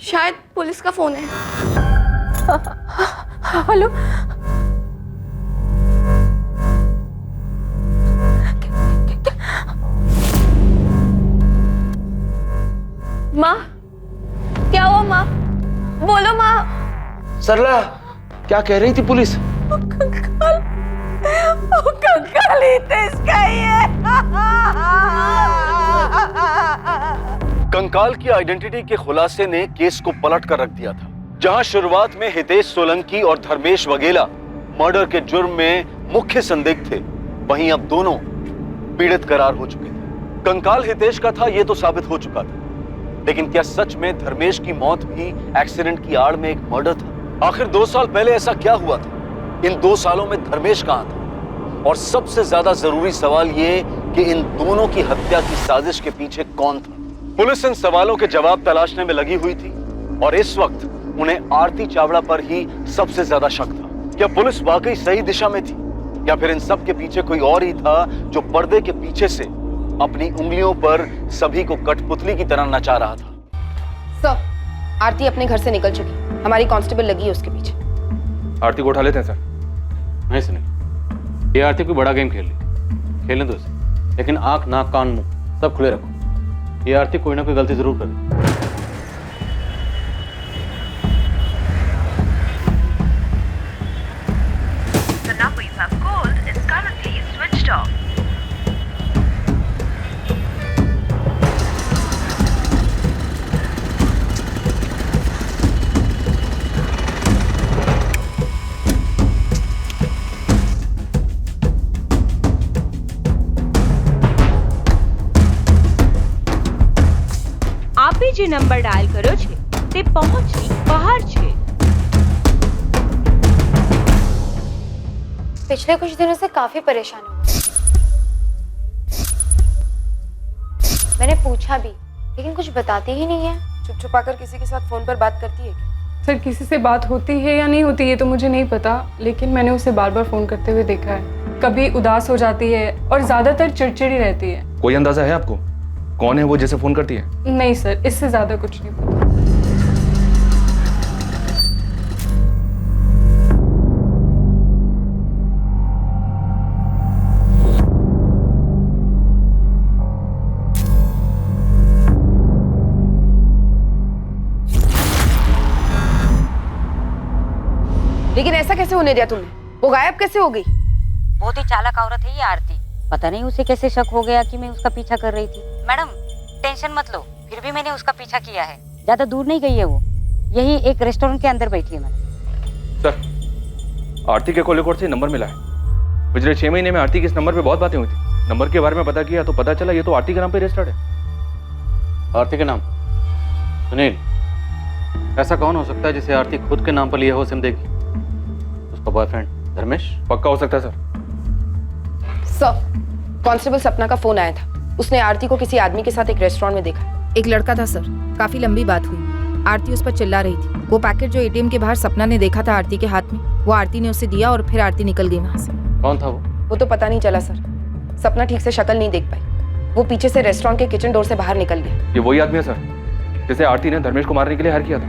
शायद पुलिस का फोन है। हेलो, माँ, क्या हुआ माँ? बोलो माँ। सरला, क्या कह रही थी पुलिस? कंकाल हितेश का ही है। कंकाल की आइडेंटिटी के खुलासे ने केस को पलट कर रख दिया था। जहां शुरुआत में हितेश सोलंकी और धर्मेश वगेला मर्डर के जुर्म में मुख्य संदिग्ध थे, वहीं अब दोनों पीड़ित करार हो चुके थे। कंकाल हितेश का था, यह तो साबित हो चुका था, लेकिन क्या सच में धर्मेश की मौत भी एक्सीडेंट की आड़ में एक मर्डर था? आखिर 2 साल पहले ऐसा क्या हुआ था? इन 2 सालों में धर्मेश कहां था? और सबसे ज्यादा जरूरी सवाल ये कि इन दोनों की हत्या की साजिश के पीछे कौन था? पुलिस इन सवालों के जवाब तलाशने में लगी हुई थी और इस वक्त उन्हें आरती चावड़ा पर ही सबसे ज्यादा शक था। क्या पुलिस वाकई सही दिशा में थी या फिर इन सब के पीछे कोई और ही था जो पर्दे के पीछे से अपनी उंगलियों पर सभी को कठपुतली की तरह नचा रहा था? सर, आरती अपने घर से निकल चुकी। हमारी कांस्टेबल लगी है उसके पीछे। आरती को उठा लेते हैं सर। नहीं सुनिए, ये आरती कोई बड़ा गेम खेल रही, खेलने दो इसे, लेकिन आंख नाक कान मुंह सब खुले रखो। ये आरती कोई ना कोई गलती जरूर करे। The number you have called is currently switched off. આપે જે નંબર ડાયલ કર્યો છે તે પહોંચની બહાર છે। पिछले कुछ दिनों से काफी परेशान हूँ। मैंने पूछा भी, लेकिन कुछ बताती ही नहीं है। चुप छुपाकर किसी के साथ फोन पर बात करती है क्या? सर, किसी से बात होती है या नहीं होती ये तो मुझे नहीं पता, लेकिन मैंने उसे बार बार फोन करते हुए देखा है। कभी उदास हो जाती है और ज्यादातर चिड़चिड़ी रहती है। कोई अंदाजा है आपको कौन है वो जिसे फोन करती है? नहीं सर, इससे ज्यादा कुछ नहीं पता। लेकिन ऐसा कैसे होने दिया तुमने? वो गायब कैसे हो गई? बहुत ही चालाक औरत है ये आरती। पता नहीं उसे कैसे शक हो गया कि मैं उसका पीछा कर रही थी। मैडम टेंशन मत लो, फिर भी मैंने उसका पीछा किया है। ज्यादा दूर नहीं गई है वो, यही एक रेस्टोरेंट के अंदर बैठी है। मैडम सर, आरती के कॉल रिकॉर्ड से नंबर मिला है। पिछले 6 महीने में आरती के इस नंबर पे बहुत बातें हुई थी। नंबर के बारे में पता किया तो पता चला ये तो आरती के नाम पे रजिस्टर्ड है। आरती के नाम? सुनील, ऐसा कौन हो सकता है जिसे आरती खुद के नाम पर लिया हो सिम देगी? उसका बॉयफ्रेंड धर्मेश? पक्का हो सकता है सर। सर, कांस्टेबल सपना का फोन आया था। उसने आरती को किसी आदमी के साथ एक रेस्टोरेंट में देखा। एक लड़का था सर, काफी लंबी बात हुई। आरती उस पर चिल्ला रही थी। वो पैकेट जो एटीएम के बाहर सपना ने देखा था आरती के हाथ में, वो आरती ने उसे दिया और फिर आरती निकल गई वहां से। कौन था वो? वो तो पता नहीं चला सर। सपना ठीक से शक्ल नहीं देख पाई। वो पीछे से रेस्टोरेंट के किचन डोर से बाहर निकल गया। ये वही आदमी है सर जिसे आरती ने धर्मेश को मारने के लिए हायर किया था।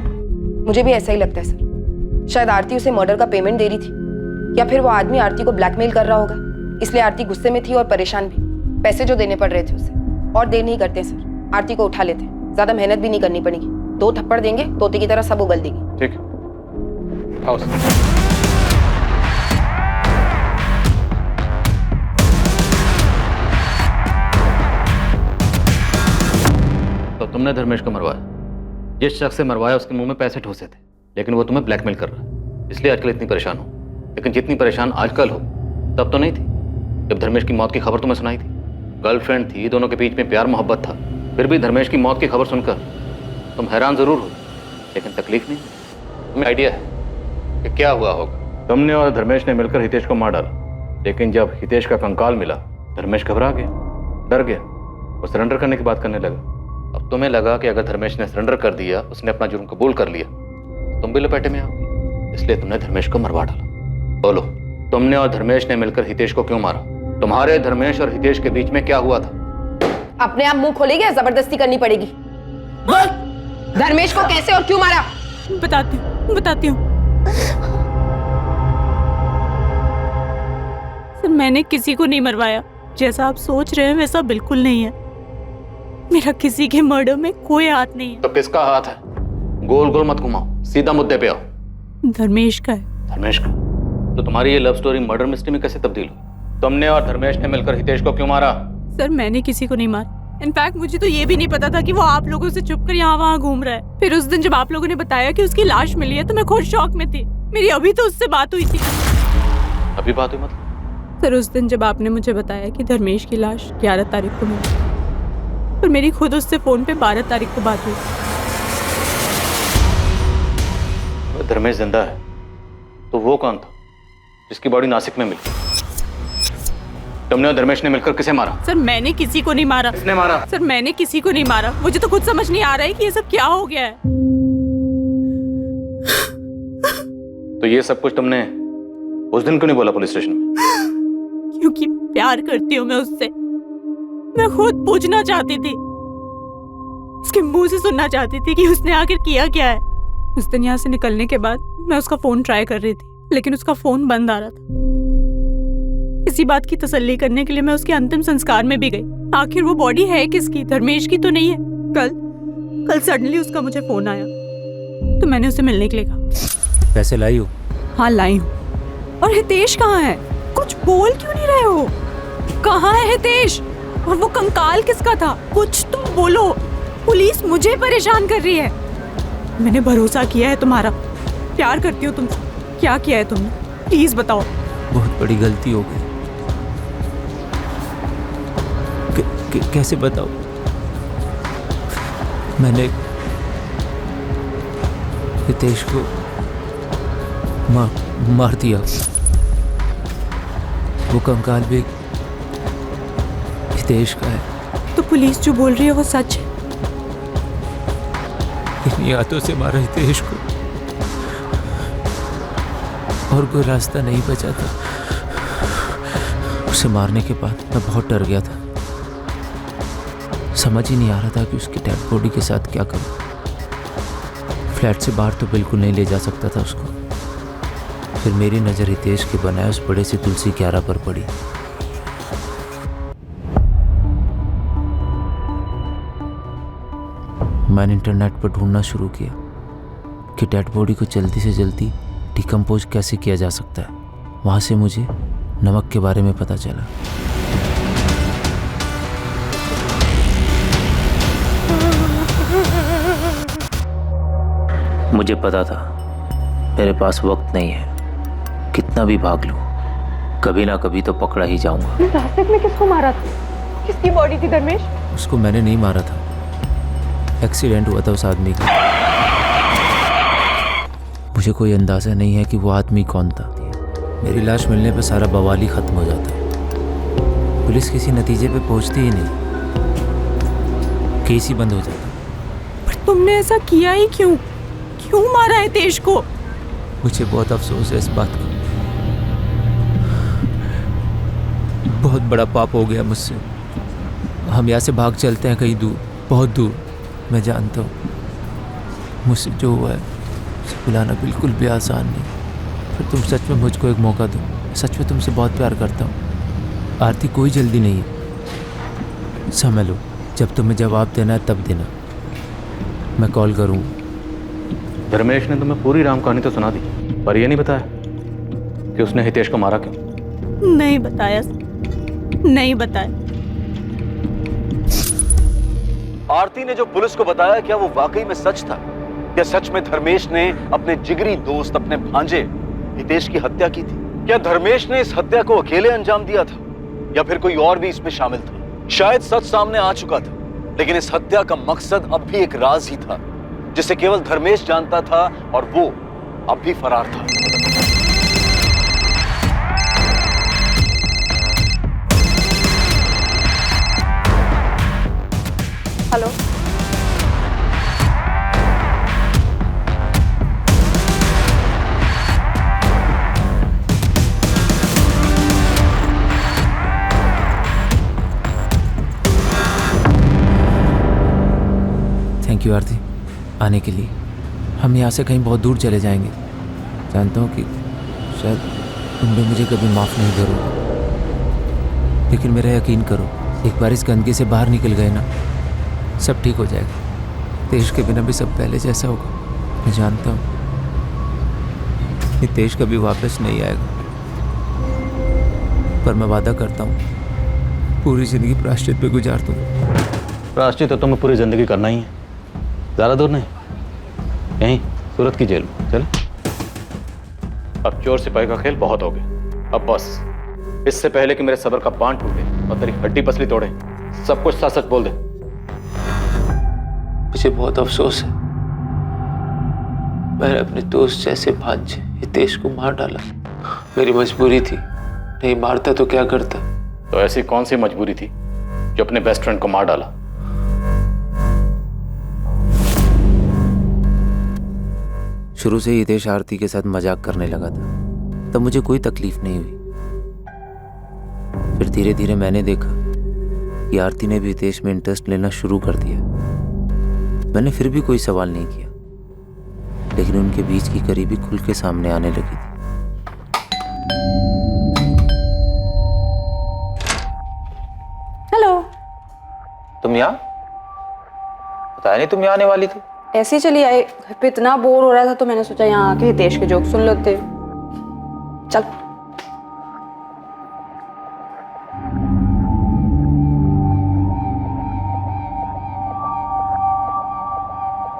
मुझे भी ऐसा ही लगता है सर। शायद आरती उसे मर्डर का पेमेंट दे रही थी, या फिर वो आदमी आरती को ब्लैकमेल कर रहा होगा, इसलिए आरती गुस्से में थी और परेशान भी। पैसे जो देने पड़ रहे थे उसे। और देर नहीं करते सर, आरती को उठा लेते। ज्यादा मेहनत भी नहीं करनी पड़ेगी। 2 थप्पड़ देंगे, तोते की तरह सब उगल देगी। ठीक, आओ सर। तो तुमने धर्मेश को मरवाया। जिस शख्स से मरवाया उसके मुंह में पैसे ठोसे थे, लेकिन वो तुम्हें ब्लैकमेल कर रहा है, इसलिए आजकल इतनी परेशान हो। लेकिन जितनी परेशान आजकल हो तब तो नहीं थी जब धर्मेश की मौत की खबर तुम्हें सुनाई थी। गर्लफ्रेंड थी, दोनों के बीच में प्यार मोहब्बत था, फिर भी धर्मेश की मौत की खबर सुनकर तुम हैरान जरूर हो, लेकिन तकलीफ नहीं। तुम्हें आइडिया है कि क्या हुआ होगा? तुमने और धर्मेश ने मिलकर हितेश को मार डाला, लेकिन जब हितेश का कंकाल मिला धर्मेश घबरा गया, डर गया और सरेंडर करने की बात करने लगा। अब तुम्हें लगा कि अगर धर्मेश ने सरेंडर कर दिया, उसने अपना जुर्म कबूल कर लिया, तो तुम भी लपेटे में आओगे, इसलिए तुमने धर्मेश को मरवा डाला। बोलो, तुमने और धर्मेश ने मिलकर हितेश को क्यों मारा? तुम्हारे धर्मेश और हितेश के बीच में क्या हुआ था? अपने आप मुंह खोलेगी या जबरदस्ती करनी पड़ेगी? बोल, धर्मेश को कैसे और क्यों मारा? बताती हूँ। सर, मैंने किसी को नहीं मरवाया। जैसा आप सोच रहे हैं वैसा बिल्कुल नहीं है। मेरा किसी के मर्डर में कोई हाथ नहीं है। तो किसका हाथ है? गोल गोल मत घुमाओ, सीधा मुद्दे पे आओ। धर्मेश का है। धर्मेश का? तो तुम्हारी ये लव स्टोरी मर्डर मिस्ट्री में कैसे तब्दील हुई? तुमने और धर्मेश ने मिलकर हितेश को क्यों मारा? सर, मैंने किसी को नहीं मारा। इनफैक्ट मुझे तो ये भी नहीं पता था कि वो आप लोगों से छुपकर यहाँ वहाँ घूम रहा है। फिर उस दिन जब आप लोगों ने बताया कि उसकी लाश मिली है तो मैं खुद शॉक में थी। मेरी अभी तो उससे बात हुई थी। अभी बात हुई मतलब? सर, उस दिन जब आपने मुझे बताया कि धर्मेश की लाश 11 तारीख को मिली, और मेरी खुद उससे फोन पे 12 तारीख को बात हुई। धर्मेश जिंदा है तो वो कौन था जिसकी बॉडी नासिक में मिली? तुमने और धर्मेश ने मिलकर किसे मारा? सर, मैंने किसी को नहीं मारा। किसने मारा? सर, मैंने किसी को नहीं मारा। मुझे तो खुद समझ नहीं आ रहा है कि ये सब क्या हो गया है। तो ये सब कुछ तुमने उस दिन क्यों नहीं बोला पुलिस स्टेशन में? क्योंकि प्यार करती हूँ मैं उससे। मैं खुद पूछना चाहती थी, उसके मुंह से सुनना चाहती थी कि उसने आखिर किया क्या है। उस दिन यहाँ से निकलने के बाद मैं उसका फोन ट्राई कर रही थी, लेकिन उसका फोन बंद आ रहा था। इसी बात की तसल्ली करने के लिए मैं उसके अंतिम संस्कार में भी गई। आखिर वो बॉडी है किसकी? धर्मेश की तो नहीं है। कल सडनली उसका मुझे फोन आया तो मैंने उसे मिलने के लिए कहा। पैसे लाई हो? हाँ, लाई हूँ। और हितेश कहाँ है? कुछ बोल क्यों नहीं रहे हो? कहाँ है हितेश? और वो कंकाल किसका था? कुछ तो बोलो। पुलिस मुझे परेशान कर रही है। मैंने भरोसा किया है तुम्हारा, प्यार करती हूँ तुमसे। क्या किया है तुमने? प्लीज बताओ। बहुत बड़ी गलती हो गई। कैसे बताओ? मैंने हितेश को मार दिया। वो कंकाल भी हितेश का है। तो पुलिस जो बोल रही है वो सच है? इन्हीं हाथों से मारा हितेश को, और कोई रास्ता नहीं बचा था। उसे मारने के बाद मैं बहुत डर गया था। समझ ही नहीं आ रहा था कि उसकी डेड बॉडी के साथ क्या करूं। फ्लैट से बाहर तो बिल्कुल नहीं ले जा सकता था उसको। फिर मेरी नज़र हितेश के बनाए उस बड़े से तुलसी क्यारा पर पड़ी। मैंने इंटरनेट पर ढूंढना शुरू किया कि डेड बॉडी को जल्दी से जल्दी डिकम्पोज कैसे किया जा सकता है। वहाँ से मुझे नमक के बारे में पता चला। मुझे पता था मेरे पास वक्त नहीं है। कितना भी भाग लूं, कभी ना कभी तो पकड़ा ही जाऊंगा। रास्ते में किसको मारा था? किसकी बॉडी थी धर्मेश? उसको मैंने नहीं मारा था। एक्सीडेंट हुआ था उस आदमी का। मुझे कोई अंदाज़ा नहीं है कि वो आदमी कौन था। मेरी लाश मिलने पर सारा बवाल ही ख़त्म हो जाता है। पुलिस किसी नतीजे पे पहुंचती ही नहीं, केस ही बंद हो जाता। पर तुमने ऐसा किया ही क्यों? क्यों मारा है हितेश को? मुझे बहुत अफसोस है इस बात का। बहुत बड़ा पाप हो गया मुझसे। हम यहाँ से भाग चलते हैं कहीं दूर, बहुत दूर। मैं जानता हूँ मुझसे जो हुआ है उसे भुलाना बिल्कुल भी आसान नहीं। पर तुम सच में मुझको एक मौका दो। मैं सच में तुमसे बहुत प्यार करता हूँ। आरती, कोई जल्दी नहीं है, समझ लो। जब तुम्हें जवाब देना है तब देना, मैं कॉल करूँगा। धर्मेश ने तुम्हें पूरी राम कहानी तो सुना दी, पर ये नहीं बताया कि उसने हितेश को मारा क्यों। नहीं बताया, नहीं बताया। आरती ने जो पुलिस को बताया, क्या वो वाकई में सच था? क्या सच में धर्मेश ने अपने जिगरी दोस्त, अपने भांजे हितेश की हत्या की थी? क्या धर्मेश ने इस हत्या को अकेले अंजाम दिया था, या फिर कोई और भी इसमें शामिल था? शायद सच सामने आ चुका था, लेकिन इस हत्या का मकसद अब भी एक राज ही था, जिसे केवल धर्मेश जानता था, और वो अब भी फरार था। हेलो, थैंक यू आरती आने के लिए। हम यहाँ से कहीं बहुत दूर चले जाएंगे। जानता हूँ कि शायद तुम भी मुझे कभी माफ़ नहीं करोगे, लेकिन मेरा यकीन करो, एक बार इस गंदगी से बाहर निकल गए ना, सब ठीक हो जाएगा। देश के बिना भी सब पहले जैसा होगा। मैं जानता हूँ हितेश कभी वापस नहीं आएगा, पर मैं वादा करता हूँ पूरी जिंदगी प्रायश्चित पे गुजार दूंगा। प्रायश्चित तो तुम्हें पूरी जिंदगी करना ही है, ज़्यादा दूर नहीं, यहीं सूरत की जेल में। चले, अब चोर सिपाही का खेल बहुत हो गया। अब बस, इससे पहले कि मेरे सब्र का बांध टूटे और तेरी हड्डी पसली तोड़े, सब कुछ सच सच बोल दे। मुझे बहुत अफसोस है, मैंने अपने दोस्त जैसे भांजे हितेश को मार डाला। मेरी मजबूरी थी, नहीं मारता तो क्या करता। तो ऐसी कौन सी मजबूरी थी जो अपने बेस्ट फ्रेंड को मार डाला? शुरू से ही हितेश आरती के साथ मजाक करने लगा था, तब मुझे कोई तकलीफ नहीं हुई। फिर धीरे धीरे मैंने देखा कि आरती ने भी हितेश में इंटरेस्ट लेना शुरू कर दिया। मैंने फिर भी कोई सवाल नहीं किया, लेकिन उनके बीच की करीबी खुल के सामने आने लगी थी। हेलो, तुम यहाँ? बताया नहीं तुम यहाँ आने वाली थी। ऐसे ही चली आई। घर पे इतना बोर हो रहा था तो मैंने सोचा यहाँ आके हितेश के जोक सुन लेते। चल।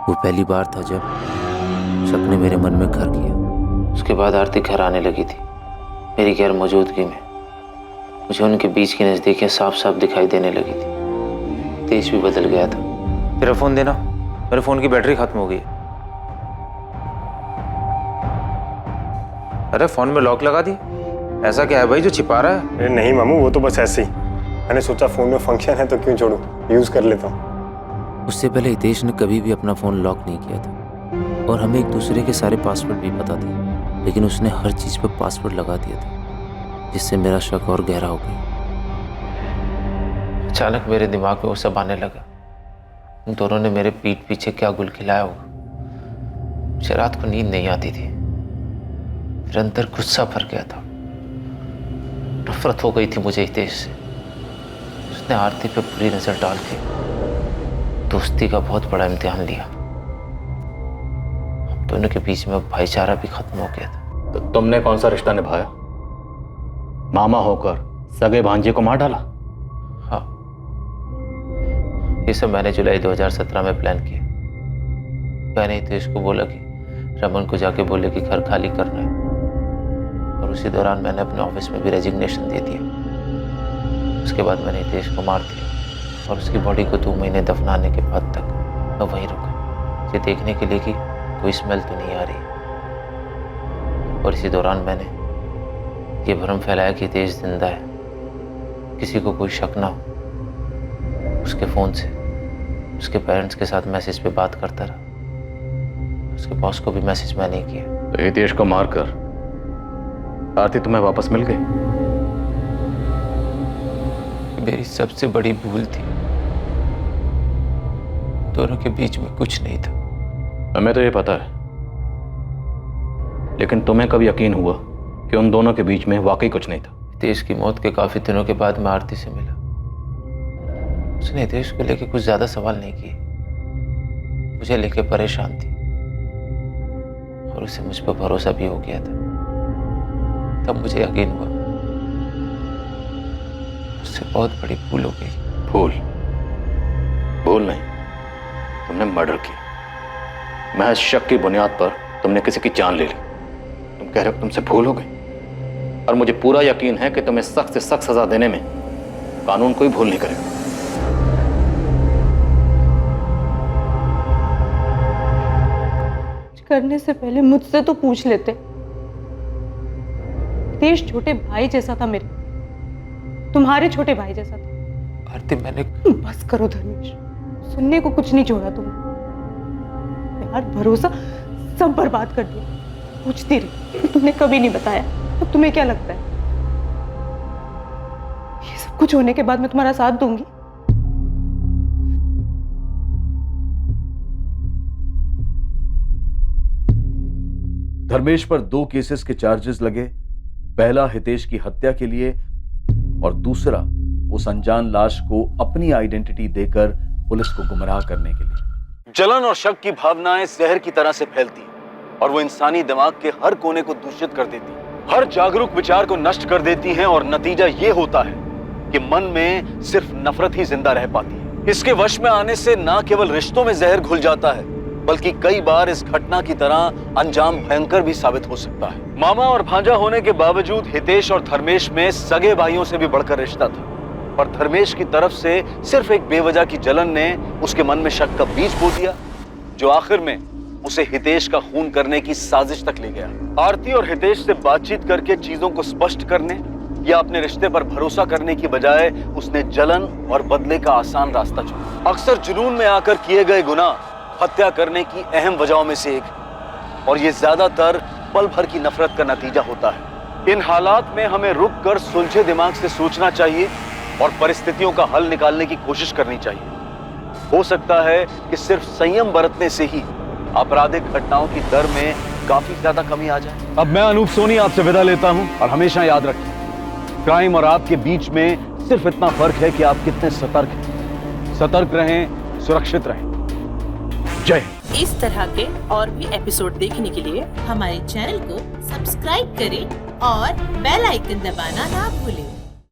वो पहली बार था जब शक ने मेरे मन में घर किया। उसके बाद आरती घर आने लगी थी मेरी गैर मौजूदगी में। मुझे उनके बीच की नजदीकियां साफ साफ दिखाई देने लगी थी। तेज भी बदल गया था। तेरा फोन देना, मेरे फोन की बैटरी खत्म हो गई। अरे फोन में लॉक लगा दी, ऐसा क्या है भाई जो छिपा रहा है? अरे नहीं मामू, वो तो बस ऐसे ही। मैंने सोचा फोन में फंक्शन है तो क्यों छोड़ूं, यूज कर लेता हूँ। उससे पहले हितेश ने कभी भी अपना फोन लॉक नहीं किया था, और हमें एक दूसरे के सारे पासवर्ड भी पता थे, लेकिन उसने हर चीज पर पासवर्ड लगा दिया था, जिससे मेरा शक और गहरा हो गया। अचानक मेरे दिमाग में वो सब आने लगा। उन दोनों ने मेरे पीठ पीछे क्या गुल खिलाया होगा। मुझे रात को नींद नहीं आती थी। मेरे अंदर गुस्सा भर गया था। नफरत हो गई थी मुझे हितेश से। उसने आरती पे बुरी नजर डाल के दोस्ती का बहुत बड़ा इम्तिहान लिया। हम दोनों के बीच में भाईचारा भी खत्म हो गया था। तो तुमने कौन सा रिश्ता निभाया? मामा होकर सगे भांजे को मार डाला? हाँ, ये सब मैंने जुलाई 2017 में प्लान किया। मैंने हितेश को बोला कि रमन को जाके बोले कि घर खाली करना है, और उसी दौरान मैंने अपने ऑफिस में भी रेजिग्नेशन दे दिया। उसके बाद मैंने हितेश को मार दिया, और उसकी बॉडी को 2 महीने दफनाने के बाद तक मैं वहीं रुका, ये देखने के लिए कि कोई स्मेल तो नहीं आ रही। और इसी दौरान मैंने ये भ्रम फैलाया कि हितेश जिंदा है, किसी को कोई शक ना हो। उसके फोन से उसके पेरेंट्स के साथ मैसेज पे बात करता रहा। उसके बॉस को भी मैसेज मैंने किया। तो हितेश को मारकर आरती तुम्हें वापस मिल गई? मेरी सबसे बड़ी भूल थी, दोनों के बीच में कुछ नहीं था। हमें तो ये पता है, लेकिन तुम्हें कब यकीन हुआ कि उन दोनों के बीच में वाकई कुछ नहीं था? हितेश की मौत के काफी दिनों के बाद मैं आरती से मिला। उसने हितेश को लेके कुछ ज्यादा सवाल नहीं किए, मुझे लेके परेशान थी और उसे मुझ पर भरोसा भी हो गया था। तब मुझे यकीन हुआ उससे बहुत बड़ी भूल हो गई। भूल नहीं, तुमने मर्डर किया। महज शक की बुनियाद पर तुमने किसी की जान ले ली। तुम कह रहे हो तुमसे भूल हो गई, और मुझे पूरा यकीन है कि तुम्हें सख्त से सख्त सजा देने में कानून कोई भूल नहीं करेगा। करने से पहले मुझसे तो पूछ लेते। हितेश छोटे भाई जैसा था मेरे, तुम्हारे छोटे भाई जैसा था। आरती मैंने बस करो धर्मेश, सुनने को कुछ नहीं छोड़ा तुमने। प्यार भरोसा सब बर्बाद कर दिया। पूछती रही, तुमने कभी नहीं बताया। तो तुम्हें क्या लगता है ये सब कुछ होने के बाद मैं तुम्हारा साथ दूंगी? धर्मेश पर 2 केसेस के चार्जेस लगे। पहला हितेश की हत्या के लिए और दूसरा उस अनजान लाश को अपनी आइडेंटिटी देकर पुलिस को गुमराह करने के लिए। जलन और शक की भावनाएं जहर की तरह से फैलती और वो इंसानी दिमाग के हर कोने को दूषित कर देती, हर जागरूक विचार को नष्ट कर देती हैं और नतीजा ये होता है कि मन में सिर्फ नफरत ही जिंदा रह पाती है। इसके वश में आने से ना केवल रिश्तों में जहर घुल जाता है, बल्कि कई बार इस घटना की तरह अंजाम भयंकर भी साबित हो सकता है। मामा और भांजा होने के बावजूद हितेश और धर्मेश में सगे भाइयों से भी बढ़कर रिश्ता था, और धर्मेश की तरफ से सिर्फ एक बेवजह की जलन ने उसके मन में शक का बीज बो दिया, जो आखिर में उसे हितेश का खून करने की साजिश तक ले गया। आरती और हितेश से बातचीत करके चीजों को स्पष्ट करने या अपने रिश्ते पर भरोसा करने की बजाय उसने जलन और बदले का आसान रास्ता चुना। अक्सर जुनून में आकर किए गए गुनाह हत्या करने की अहम वजहों में से एक, और ये ज्यादातर पल भर की नफरत का नतीजा होता है। इन हालात में हमें रुककर सुलझे दिमाग से सोचना चाहिए और परिस्थितियों का हल निकालने की कोशिश करनी चाहिए। हो सकता है कि सिर्फ संयम बरतने से ही आपराधिक घटनाओं की दर में काफी ज्यादा कमी आ जाए। अब मैं अनूप सोनी आपसे विदा लेता हूं, और हमेशा याद रखें, क्राइम और आपके बीच में सिर्फ इतना फर्क है कि आप कितने सतर्क हैं। सतर्क रहें, सुरक्षित रहें। जय हिंद। इस तरह के और भी एपिसोड देखने के लिए हमारे चैनल को सब्सक्राइब करें और बेल आइकन दबाना ना भूलें।